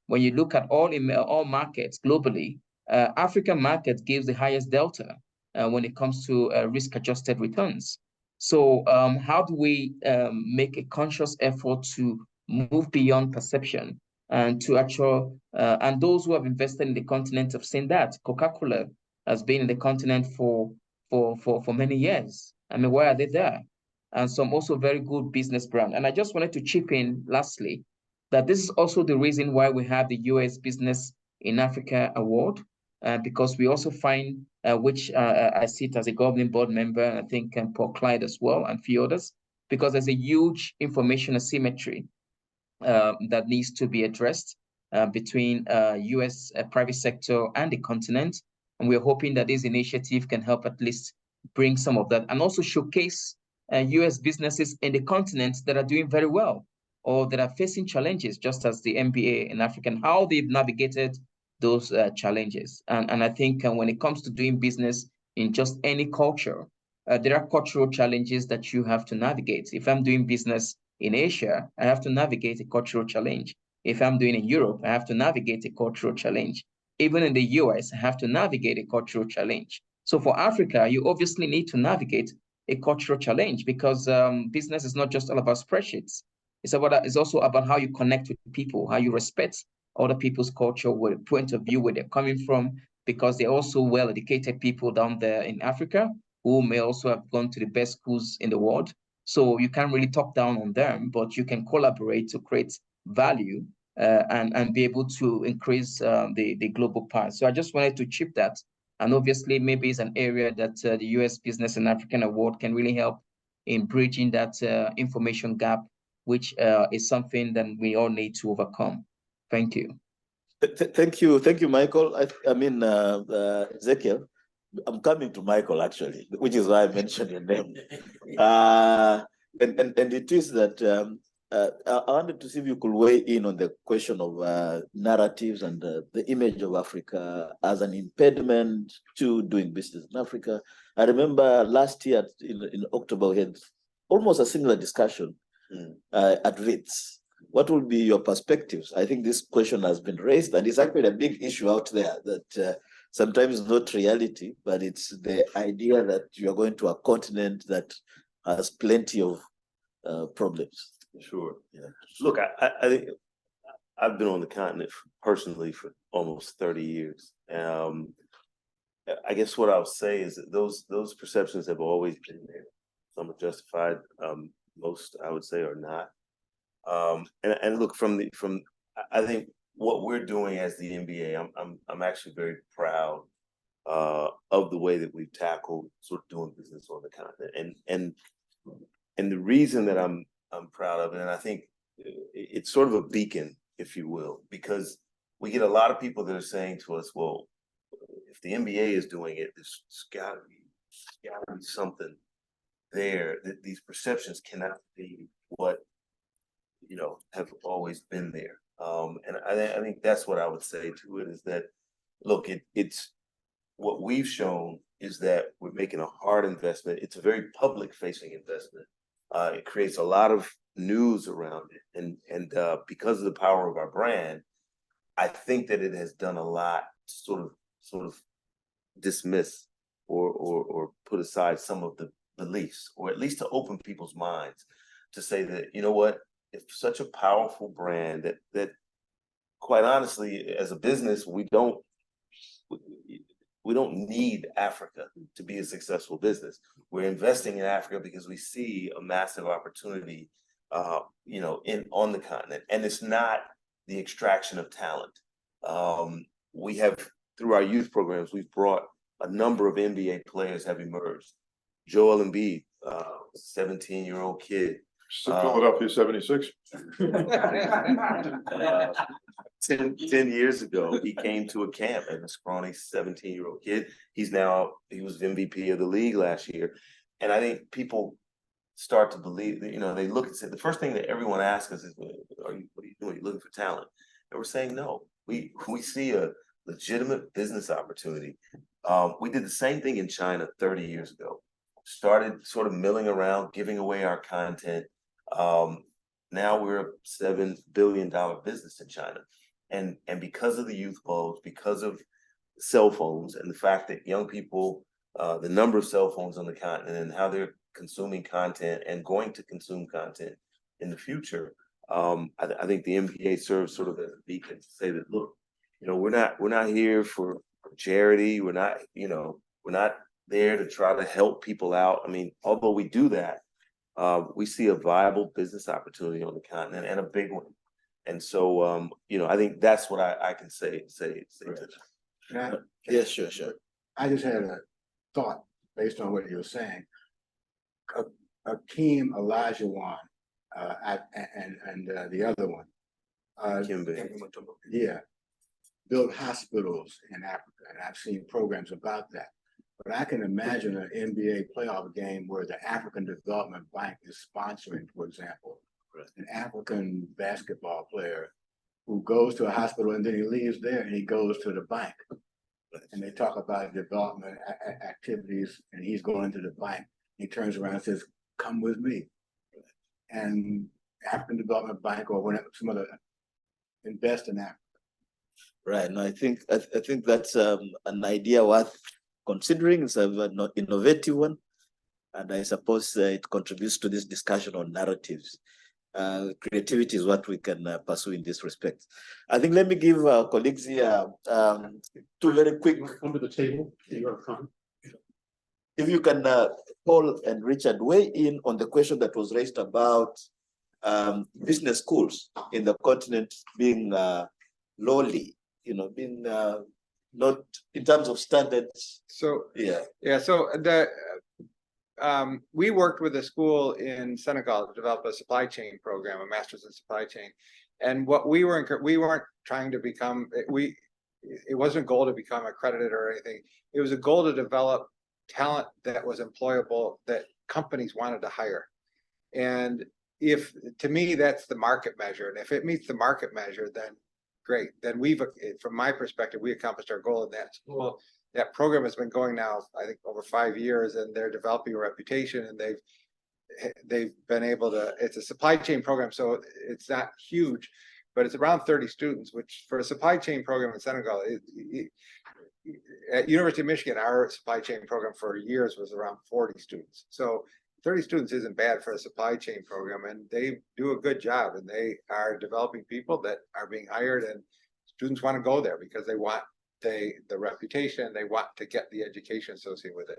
when you look at all markets globally, African market gives the highest delta when it comes to risk-adjusted returns. So how do we make a conscious effort to move beyond perception and to actual and those who have invested in the continent have seen that Coca-Cola has been in the continent for many years. I mean, why are they there? And some also very good business brand. And I just wanted to chip in lastly that this is also the reason why we have the US Business in Africa Award, because we also find which I sit as a governing board member, and I think Paul Clyde as well, and a few others, because there's a huge information asymmetry that needs to be addressed between US private sector and the continent. And we're hoping that this initiative can help at least bring some of that and also showcase US businesses in the continent that are doing very well or that are facing challenges, just as the MBA in Africa, and how they've navigated those challenges. And I think when it comes to doing business in just any culture, there are cultural challenges that you have to navigate. If I'm doing business in Asia, I have to navigate a cultural challenge. If I'm doing in Europe, I have to navigate a cultural challenge. Even in the US, I have to navigate a cultural challenge. So for Africa, you obviously need to navigate a cultural challenge because business is not just all about spreadsheets. It's also about how you connect with people, how you respect other people's culture, where point of view, where they're coming from, because they're also well-educated people down there in Africa who may also have gone to the best schools in the world. So you can't really talk down on them, but you can collaborate to create value and be able to increase the global pie. So I just wanted to chip that. And obviously, maybe it's an area that the US Business and African Award can really help in bridging that information gap, which is something that we all need to overcome. Thank you. Thank you, Michael. I mean, Ezekiel, I'm coming to Michael actually, which is why I mentioned your name. And it is that I wanted to see if you could weigh in on the question of narratives and the image of Africa as an impediment to doing business in Africa. I remember last year in October, we had almost a similar discussion at Wits. What will be your perspectives? I think this question has been raised, and it's actually a big issue out there that sometimes it's not reality, but it's the idea that you are going to a continent that has plenty of problems. Sure. Yeah. Look, I think I've been on the continent personally for almost 30 years. I guess what I'll say is that those perceptions have always been there. Some are justified, most I would say are not. And look, I think what we're doing as the NBA, I'm actually very proud of the way that we've tackled sort of doing business on the continent. And the reason that I'm proud of it, and I think it's sort of a beacon, if you will, because we get a lot of people that are saying to us, well, if the NBA is doing it, there's gotta be something there. That these perceptions cannot be what have always been there. And I think that's what I would say to it is that, look, it's what we've shown is that we're making a hard investment. It's a very public facing investment. It creates a lot of news around it. And because of the power of our brand, I think that it has done a lot to sort of dismiss or put aside some of the beliefs, or at least to open people's minds to say that, you know what, if such a powerful brand that quite honestly, as a business, we don't need Africa to be a successful business. We're investing in Africa because we see a massive opportunity, on the continent, and it's not the extraction of talent. We have, through our youth programs, we've brought a number of NBA players have emerged. Joel Embiid, 17-year-old kid. Philadelphia 76. 10 years ago, he came to a camp and a scrawny 17-year-old kid. He was MVP of the league last year. And I think people start to believe that, they look and say, the first thing that everyone asks us is, what are you doing? Are you looking for talent? And we're saying, no, we see a legitimate business opportunity. We did the same thing in China 30 years ago. Started sort of milling around, giving away our content. Now we're a $7 billion business in China. And because of the youth bulge, because of cell phones and the fact that young people, the number of cell phones on the continent and how they're consuming content and going to consume content in the future, I think the NBA serves sort of as a beacon to say that, look, we're not here for charity. We're not there to try to help people out. I mean, although we do that, we see a viable business opportunity on the continent, and a big one. And so, I think that's what I can say to that. Yes, sure. I just had a thought based on what you were saying. Akeem Olajuwon, and the other one, built hospitals in Africa, and I've seen programs about that. But I can imagine an NBA playoff game where the African Development Bank is sponsoring, for example, an African basketball player who goes to a hospital and then he leaves there and he goes to the bank. And they talk about development activities, and he's going to the bank. He turns around and says, "Come with me." And African Development Bank or whatever, some other, invest in Africa. Right. No, I think that's an idea worth considering. It's an innovative one, and I suppose it contributes to this discussion on narratives. Creativity is what we can pursue in this respect. I think let me give our colleagues here two very quick. Come to the table. If you can, Paul and Richard, weigh in on the question that was raised about business schools in the continent being lowly, being not in terms of standards. So yeah. So we worked with a school in Senegal to develop a supply chain program, a master's in supply chain. And what we weren't trying to become, it wasn't a goal to become accredited or anything. It was a goal to develop talent that was employable, that companies wanted to hire. And to me, that's the market measure. And if it meets the market measure, then great. Then from my perspective, we accomplished our goal in that school. That program has been going now, I think, over 5 years, and they're developing a reputation, and they've been able to, it's a supply chain program, so it's not huge, but it's around 30 students, which for a supply chain program in Senegal, at University of Michigan, our supply chain program for years was around 40 students. So 30 students isn't bad for a supply chain program, and they do a good job, and they are developing people that are being hired, and students want to go there because they want the reputation, they want to get the education associated with it.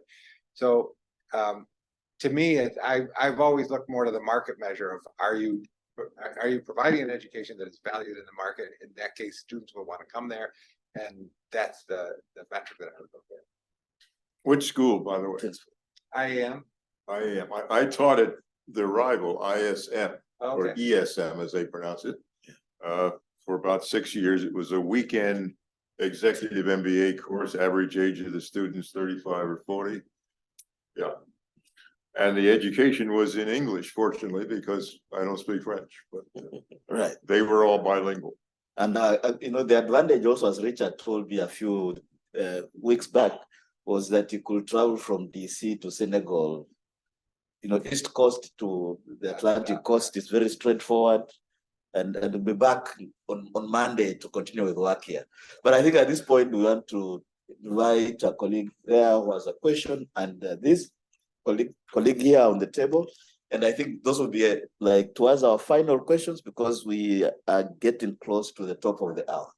So to me, I've always looked more to the market measure of are you providing an education that is valued in the market? In that case, students will want to come there, and that's the metric that I would look at. Which school, by the way? I am. I taught at the rival ISM, or Okay. ESM as they pronounce it, for about 6 years. It was a weekend executive MBA course, average age of the students 35 or 40. Yeah. And the education was in English, fortunately, because I don't speak French, but Right. they were all bilingual. And you know, the advantage also, as Richard told me a few weeks back, was that you could travel from DC to Senegal. You know, East Coast to the Atlantic coast is very straightforward, and be back on Monday to continue with work here. But I think at this point we want to invite a colleague there who has a question, and this colleague here on the table. And I think those will be like towards our final questions, because we are getting close to the top of the hour.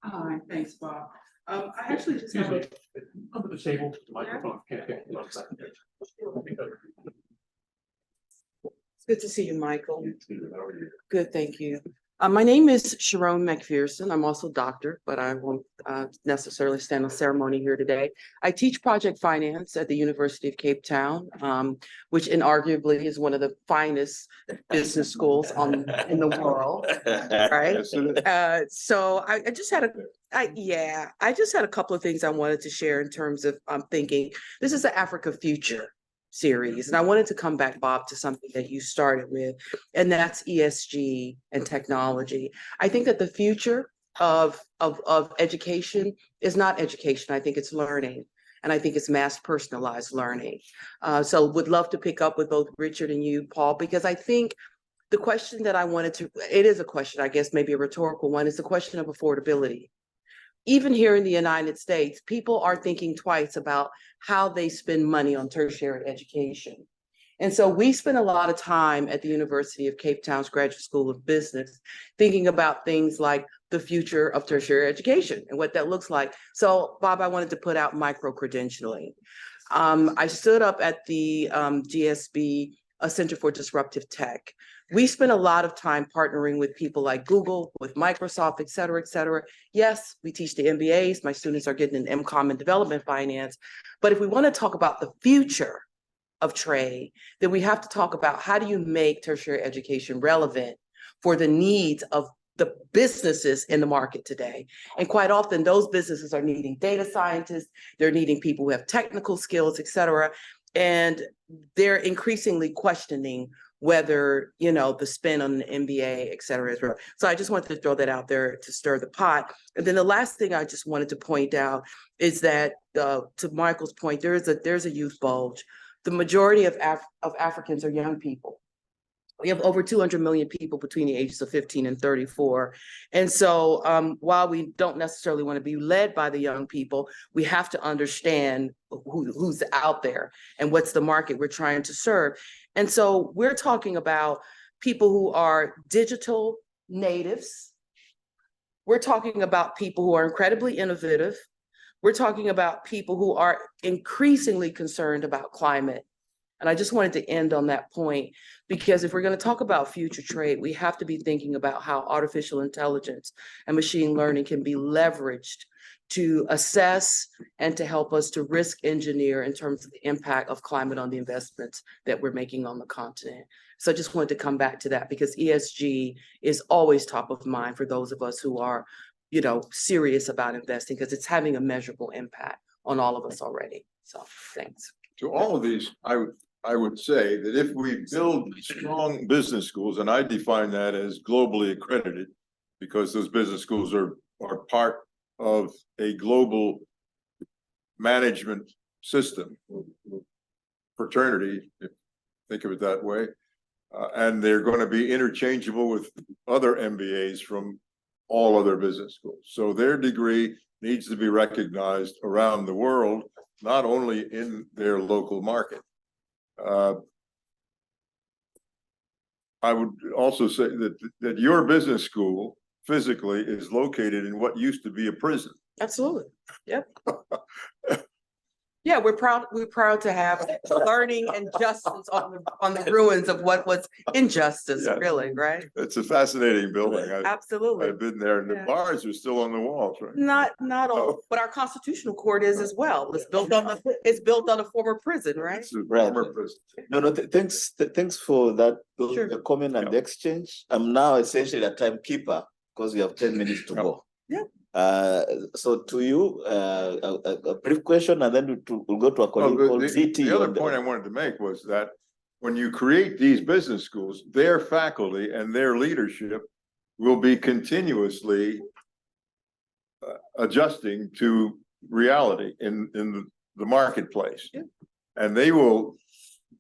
Hi, thanks, Bob. I actually just have a. Under the table, the microphone can't get close. It's good to see you, Michael. Good, thank you. My name is Sharon McPherson. I'm also a doctor, but I won't necessarily stand on ceremony here today. I teach project finance at the University of Cape Town, which inarguably is one of the finest business schools in the world, right? So I just had a couple of things I wanted to share in terms of thinking. This is the Africa Future series. And I wanted to come back, Bob, to something that you started with, and that's ESG and technology. I think that the future of education is not education. I think it's learning. And I think it's mass personalized learning. So would love to pick up with both Richard and you, Paul, because I think the question that I wanted to, it is a question, I guess, maybe a rhetorical one, is the question of affordability. Even here in the United States, people are thinking twice about how they spend money on tertiary education. And so we spend a lot of time at the University of Cape Town's Graduate School of Business thinking about things like the future of tertiary education and what that looks like. So, Bob, I wanted to put out micro-credentialing. I stood up at the GSB Center for Disruptive Tech. We spend a lot of time partnering with people like Google, with Microsoft, et cetera, et cetera. Yes, we teach the MBAs. My students are getting an MCOM in development finance. But if we want to talk about the future of trade, then we have to talk about how do you make tertiary education relevant for the needs of the businesses in the market today. And quite often those businesses are needing data scientists, they're needing people who have technical skills, et cetera. And they're increasingly questioning whether, you know, the spend on an MBA, et cetera, as well. So I just wanted to throw that out there to stir the pot. And then the last thing I just wanted to point out is that, to Michael's point, there's a youth bulge. The majority of Africans are young people. We have over 200 million people between the ages of 15 and 34. And so while we don't necessarily want to be led by the young people, we have to understand who's out there and what's the market we're trying to serve. And so we're talking about people who are digital natives. We're talking about people who are incredibly innovative. We're talking about people who are increasingly concerned about climate. And I just wanted to end on that point, because if we're going to talk about future trade, we have to be thinking about how artificial intelligence and machine learning can be leveraged to assess and to help us to risk engineer in terms of the impact of climate on the investments that we're making on the continent. So I just wanted to come back to that, because ESG is always top of mind for those of us who are, you know, serious about investing, because it's having a measurable impact on all of us already. So thanks. To all of these, I would say that if we build strong business schools, and I define that as globally accredited, because those business schools are part of a global management system, fraternity, if think of it that way, and they're going to be interchangeable with other MBAs from all other business schools. So their degree needs to be recognized around the world, not only in their local market. I would also say that your business school physically is located in what used to be a prison. Absolutely. Yep. Yeah, we're proud to have learning and justice on the ruins of what was injustice, Yeah. really, right? It's a fascinating building. Absolutely. I've been there and the Yeah. bars are still on the walls, right? Not all, Oh. but our constitutional court is as well. It's built on a former prison, right? It's a Right. former prison. No, thanks for that Sure. the comment and the exchange. I'm now essentially a timekeeper because we have 10 minutes to go. Yeah. So to you, a brief question, and then we'll go to a colleague called ZT. The other point I wanted to make was that when you create these business schools, their faculty and their leadership will be continuously adjusting to reality in the marketplace. Yeah. And they will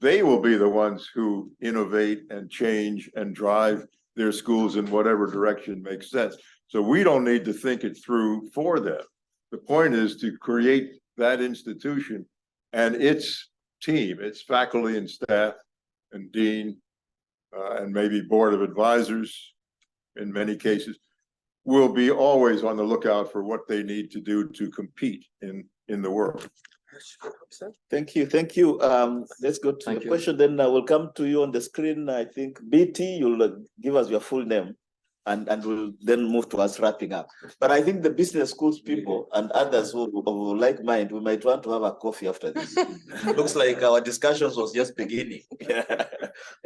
be the ones who innovate and change and drive their schools in whatever direction makes sense. So we don't need to think it through for them. The point is to create that institution and its team, its faculty and staff and dean, and maybe board of advisors in many cases, will be always on the lookout for what they need to do to compete in the world. Thank you. Let's go to the question. Then we'll come to you on the screen. I think BT, you'll give us your full name, and we'll then move to us wrapping up. But I think the business schools people and others who like mind, we might want to have a coffee after this. Looks like our discussions was just beginning.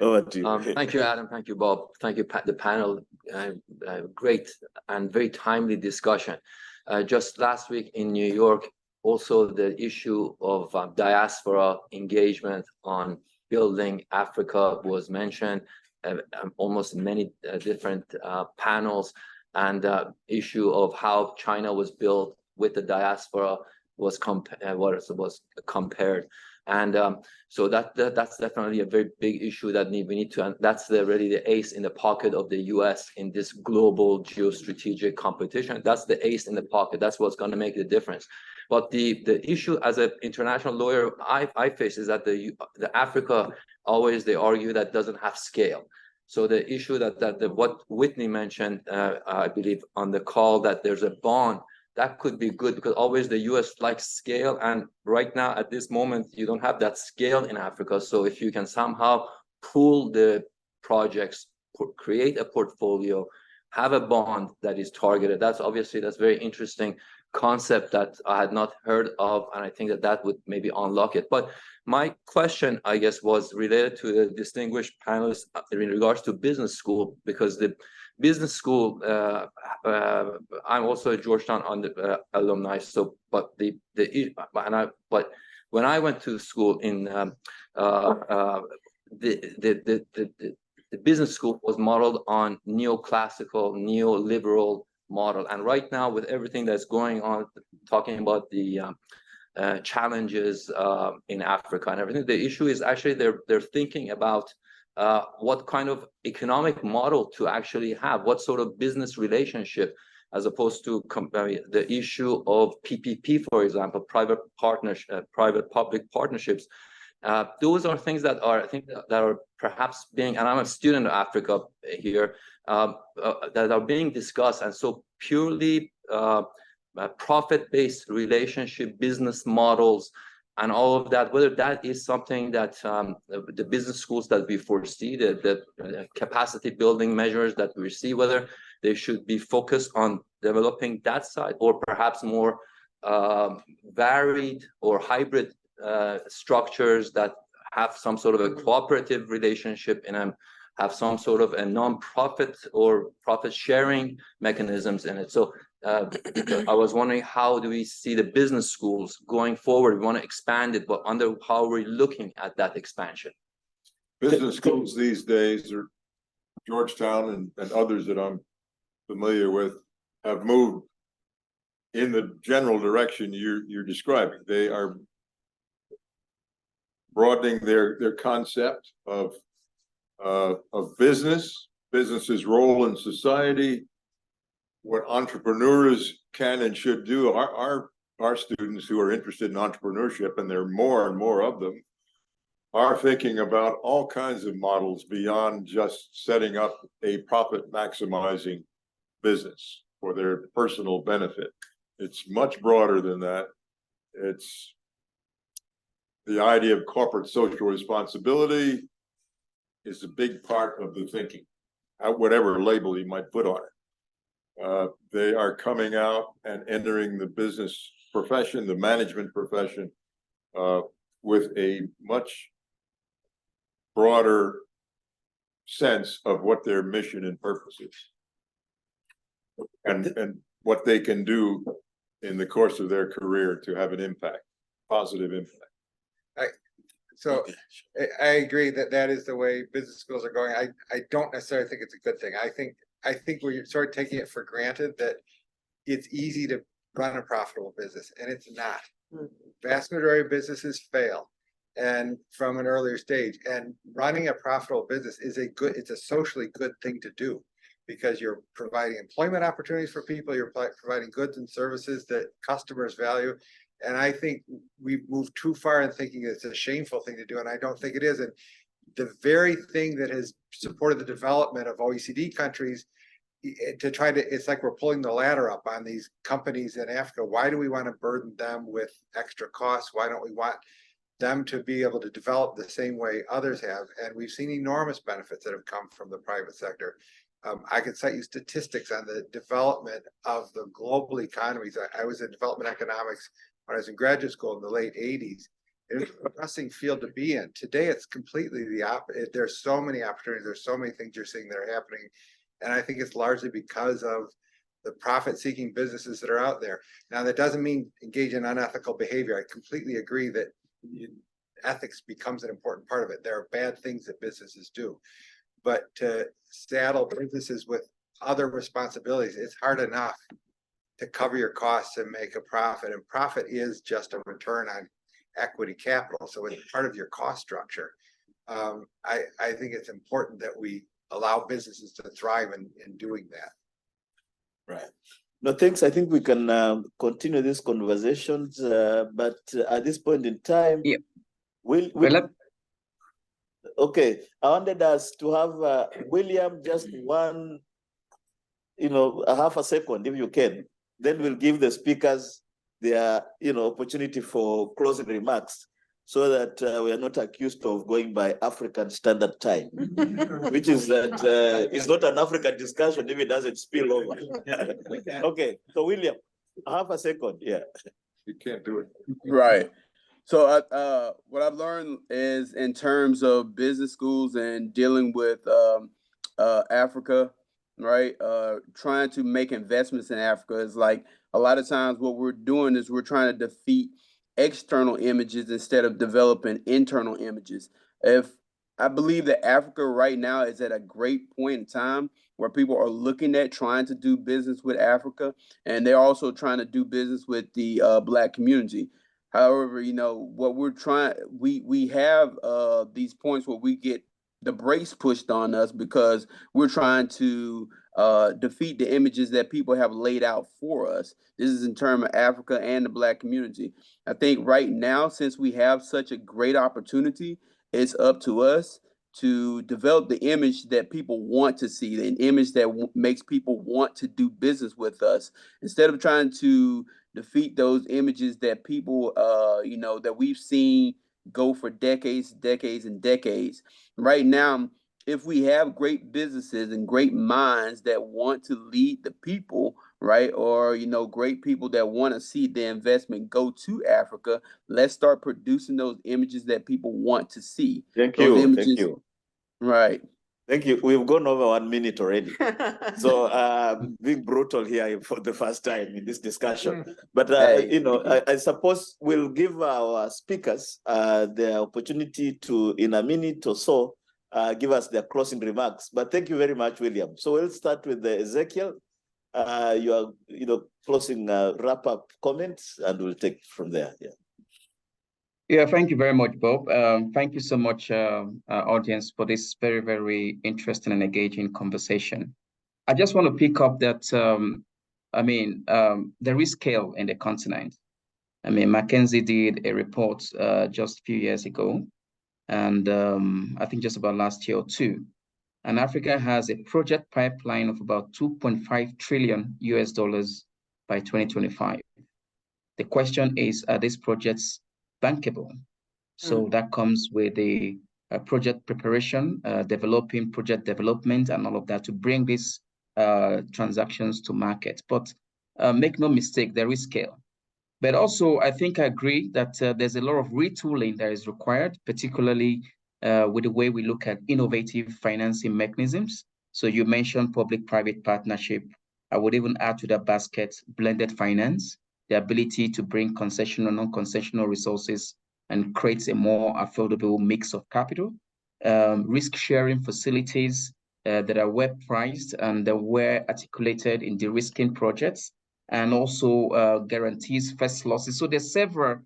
Over to you. Thank you, Adam. Thank you, Bob. Thank you, the panel. Great and very timely discussion. Just last week in New York, also the issue of diaspora engagement on building Africa was mentioned, almost many different panels, and issue of how China was built with the diaspora was compared. And so that's definitely a very big issue that we need to, and that's really the ace in the pocket of the US in this global geostrategic competition. That's the ace in the pocket. That's what's going to make the difference. But the issue as an international lawyer I face is that the Africa, always they argue that doesn't have scale. So the issue that what Whitney mentioned, I believe on the call, that there's a bond, that could be good because always the US likes scale. And right now at this moment, you don't have that scale in Africa. So if you can somehow pool the projects, create a portfolio, have a bond that is targeted, that's very interesting concept that I had not heard of, and I think that would maybe unlock it. But my question, I guess, was related to the distinguished panelists in regards to business school, because the business school, I'm also a Georgetown alumni. So, but when I went to school in the business school was modeled on neoclassical, neoliberal model. And right now, with everything that's going on, talking about the challenges in Africa and everything, the issue is actually they're thinking about what kind of economic model to actually have, what sort of business relationship, as opposed to the issue of PPP, for example, private-public partnerships. Those are things that are, I think, that are perhaps being, and I'm a student of Africa here, that are being discussed. And so purely profit-based relationship, business models, and all of that, whether that is something that the business schools that we foresee, the capacity building measures that we see, whether they should be focused on developing that side, or perhaps more varied or hybrid structures that have some sort of a cooperative relationship and have some sort of a non-profit or profit sharing mechanisms in it. So I was wondering, how do we see the business schools going forward? We want to expand it, but under how we're looking at that expansion. Business schools these days, are Georgetown and others that I'm familiar with, have moved in the general direction you're describing. They are broadening their concept of business's role in society, what entrepreneurs can and should do. Our students who are interested in entrepreneurship, and there are more and more of them, are thinking about all kinds of models beyond just setting up a profit maximizing business for their personal benefit. It's much broader than that. It's the idea of corporate social responsibility is a big part of the thinking, whatever label you might put on it. They are coming out and entering the business profession, the management profession, with a much broader sense of what their mission and purpose is, and what they can do in the course of their career to have an impact, positive impact. So I agree that that is the way business schools are going. I don't necessarily think it's a good thing. I think we're sort of taking it for granted that it's easy to run a profitable business, and it's not. Vast majority of businesses fail, and from an earlier stage. And running a profitable business is it's a socially good thing to do, because you're providing employment opportunities for people, you're providing goods and services that customers value. And I think we've moved too far in thinking it's a shameful thing to do, and I don't think it is. And the very thing that has supported the development of OECD countries to try to, it's like we're pulling the ladder up on these companies in Africa. Why do we want to burden them with extra costs? Why don't we want them to be able to develop the same way others have? And we've seen enormous benefits that have come from the private sector. I could cite you statistics on the development of the global economies. I was in development economics when I was in graduate school in the late 80s. It was a depressing field to be in. Today, it's completely the opposite. There's so many opportunities. There's so many things you're seeing that are happening. And I think it's largely because of the profit-seeking businesses that are out there. Now, that doesn't mean engage in unethical behavior. I completely agree that ethics becomes an important part of it. There are bad things that businesses do. But to saddle businesses with other responsibilities, it's hard enough to cover your costs and make a profit. And profit is just a return on equity capital. So it's part of your cost structure. I think it's important that we allow businesses to thrive in doing that. Right. No, thanks. I think we can continue these conversations, but at this point in time, okay, I wanted us to have William just one, a half a second, if you can. Then we'll give the speakers their, opportunity for closing remarks, so that we are not accused of going by African Standard Time, which is that it's not an African discussion if it doesn't spill over. Okay, so William, half a second, yeah. You can't do it. Right. So what I've learned is, in terms of business schools and dealing with Africa, right? Trying to make investments in Africa is like, a lot of times what we're doing is we're trying to defeat external images instead of developing internal images. If I believe that Africa right now is at a great point in time where people are looking at trying to do business with Africa, and they're also trying to do business with the Black community. However, what we're trying, we have these points where we get the brakes pushed on us because we're trying to defeat the images that people have laid out for us. This is in terms of Africa and the Black community. I think right now, since we have such a great opportunity, it's up to us to develop the image that people want to see, an image that makes people want to do business with us, instead of trying to defeat those images that people, that we've seen go for decades, and decades. Right now, if we have great businesses and great minds that want to lead the people, right, or great people that want to see the investment go to Africa, let's start producing those images that people want to see. Thank you. Right. Thank you. We've gone over 1 minute already. So being brutal here for the first time in this discussion. But, I suppose we'll give our speakers the opportunity to, in a minute or so, give us their closing remarks. But thank you very much, William. So we'll start with Ezekiel. Your closing wrap-up comments, and we'll take from there. Yeah. Yeah, thank you very much, Bob. Thank you so much, audience, for this very, very interesting and engaging conversation. I just want to pick up that, there is scale in the continent. McKinsey did a report just a few years ago, and I think just about last year or two. And Africa has a project pipeline of about $2.5 trillion by 2025. The question is, are these projects bankable? So that comes with the project preparation, developing project development and all of that to bring these transactions to market. But make no mistake, there is scale. But also, I think I agree that there's a lot of retooling that is required, particularly with the way we look at innovative financing mechanisms. So you mentioned public-private partnership. I would even add to that basket blended finance, the ability to bring concessional, non-concessional resources and creates a more affordable mix of capital, risk-sharing facilities that are well priced and that were articulated in de-risking projects, and also guarantees first losses. So there's several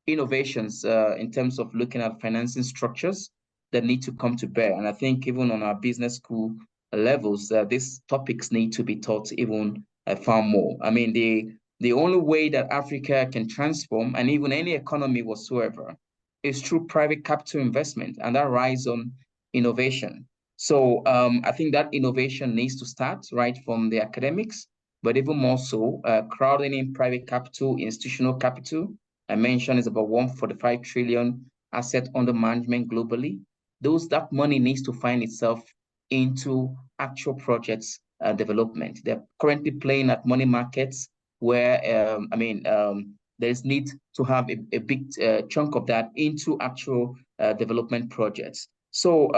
innovations in terms of looking at financing structures that need to come to bear. And I think even on our business school levels, these topics need to be taught even far more. I mean, the only way that Africa can transform, and even any economy whatsoever, is through private capital investment, and that relies on innovation. So I think that innovation needs to start right from the academics, but even more so, crowding in private capital, institutional capital. I mentioned is about 145 trillion asset under management globally. That money needs to find itself into actual projects development. They're currently playing at money markets where, there's need to have a big chunk of that into actual development projects. So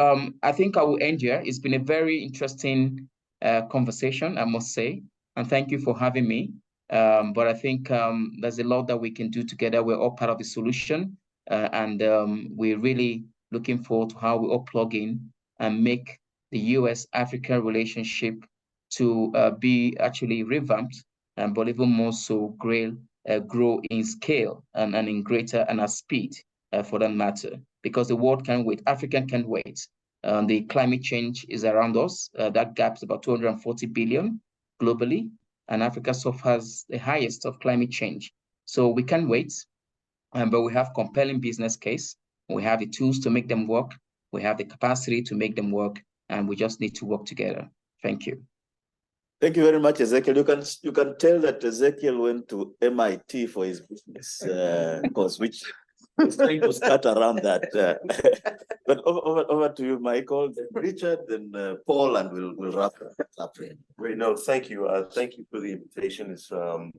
I think I will end here. It's been a very interesting conversation, I must say, and thank you for having me. But I think there's a lot that we can do together. We're all part of the solution, and we're really looking forward to how we all plug in and make the US-Africa relationship to be actually revamped, but even more so grow in scale and in greater and at speed for that matter, because the world can't wait. Africa can't wait. The climate change is around us. That gap is about 240 billion globally, and Africa suffers the highest of climate change. So we can't wait, but we have compelling business case. We have the tools to make them work. We have the capacity to make them work, and we just need to work together. Thank you. Thank you very much, Ezekiel. You can tell that Ezekiel went to MIT for his business course, which is trying to start around that. But over to you, Michael, then Richard, then Paul, and we'll wrap up. Great. No, thank you. Thank you for the invitation. It's I'm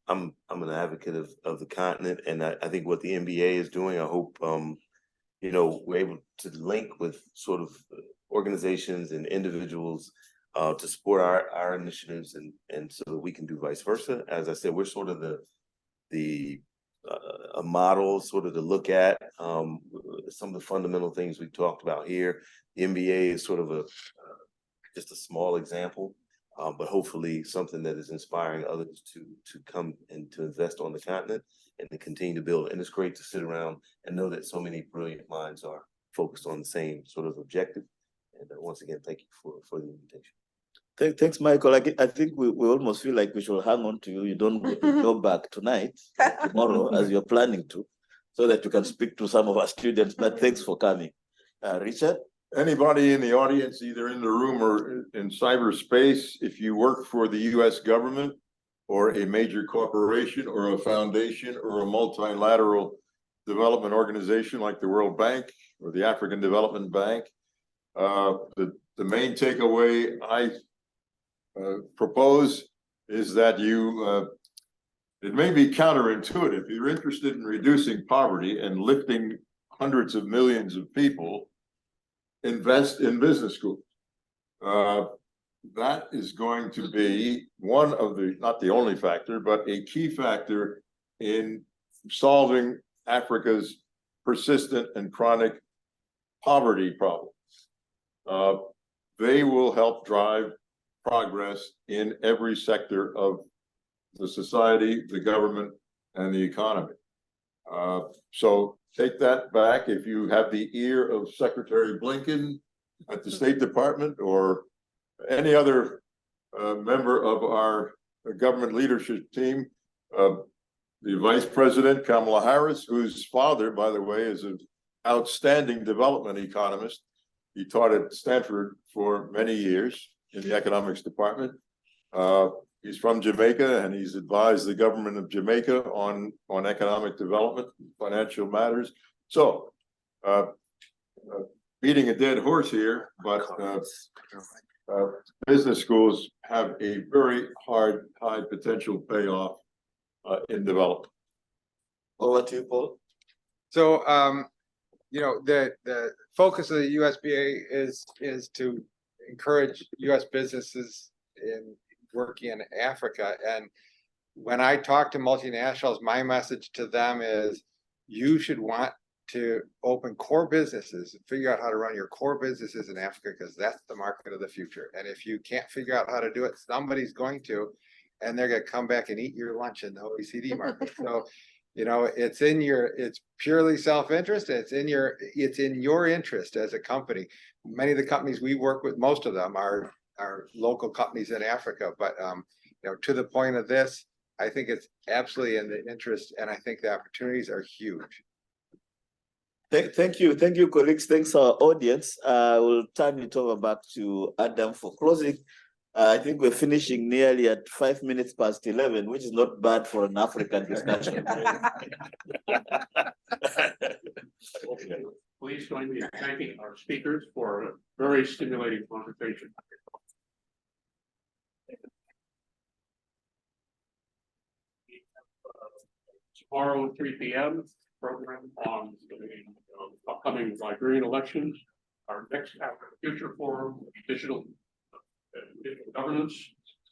an advocate of the continent, and I think what the NBA is doing, I hope we're able to link with sort of organizations and individuals to support our initiatives, and so that we can do vice versa. As I said, we're sort of a model sort of to look at some of the fundamental things we talked about here. The NBA is sort of just a small example, but hopefully something that is inspiring others to come and to invest on the continent and to continue to build. And it's great to sit around and know that so many brilliant minds are focused on the same sort of objective. And once again, thank you for the invitation. Thanks, Michael. I think we almost feel like we should hang on to you. You don't go back tonight, tomorrow, as you're planning to, so that you can speak to some of our students. But thanks for coming. Richard? Anybody in the audience, either in the room or in cyberspace, if you work for the US government or a major corporation or a foundation or a multilateral development organization like the World Bank or the African Development Bank, the main takeaway I propose is that it may be counterintuitive. If you're interested in reducing poverty and lifting hundreds of millions of people, invest in business schools. That is going to be one of not the only factor, but a key factor in solving Africa's persistent and chronic poverty problems. They will help drive progress in every sector of the society, the government, and the economy. So take that back. If you have the ear of Secretary Blinken at the State Department or any other member of our government leadership team, the Vice President, Kamala Harris, whose father, by the way, is an outstanding development economist. He taught at Stanford for many years in the economics department. He's from Jamaica and he's advised the government of Jamaica on economic development, financial matters. So, beating a dead horse here, but business schools have a very high potential payoff in development. Over to you, Paul. So, you know, the focus of the USBA is to encourage US businesses in working in Africa. And when I talk to multinationals, my message to them is you should want to open core businesses and figure out how to run your core businesses in Africa, because that's the market of the future. And if you can't figure out how to do it, somebody's going to, and they're going to come back and eat your lunch in the OECD market. So, you know, it's purely self-interest. It's in your interest as a company. Many of the companies we work with, most of them are local companies in Africa, but you know, to the point of this, I think it's absolutely in the interest, and I think the opportunities are huge. Thank you, colleagues. Thanks, our audience. We'll turn it over back to Adam for closing. I think we're finishing nearly at 5 minutes past 11, which is not bad for an African discussion. Okay. Please join me in thanking our speakers for a very stimulating conversation. Tomorrow at 3 p.m. program on the upcoming Liberian elections. Our next Africa Future Forum, digital governance,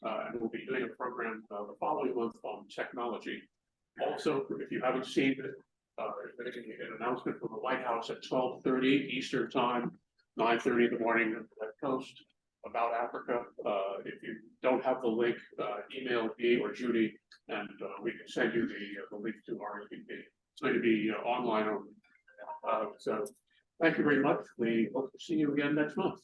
and we'll be doing a program the following month on technology. Also, if you haven't seen it, there's an announcement from the White House at 12:30 Eastern Time, 9:30 in the morning on the West Coast about Africa. If you don't have the link, email me or Judy, and we can send you the link to RSVP. It's going to be online only. So thank you very much. We hope to see you again next month.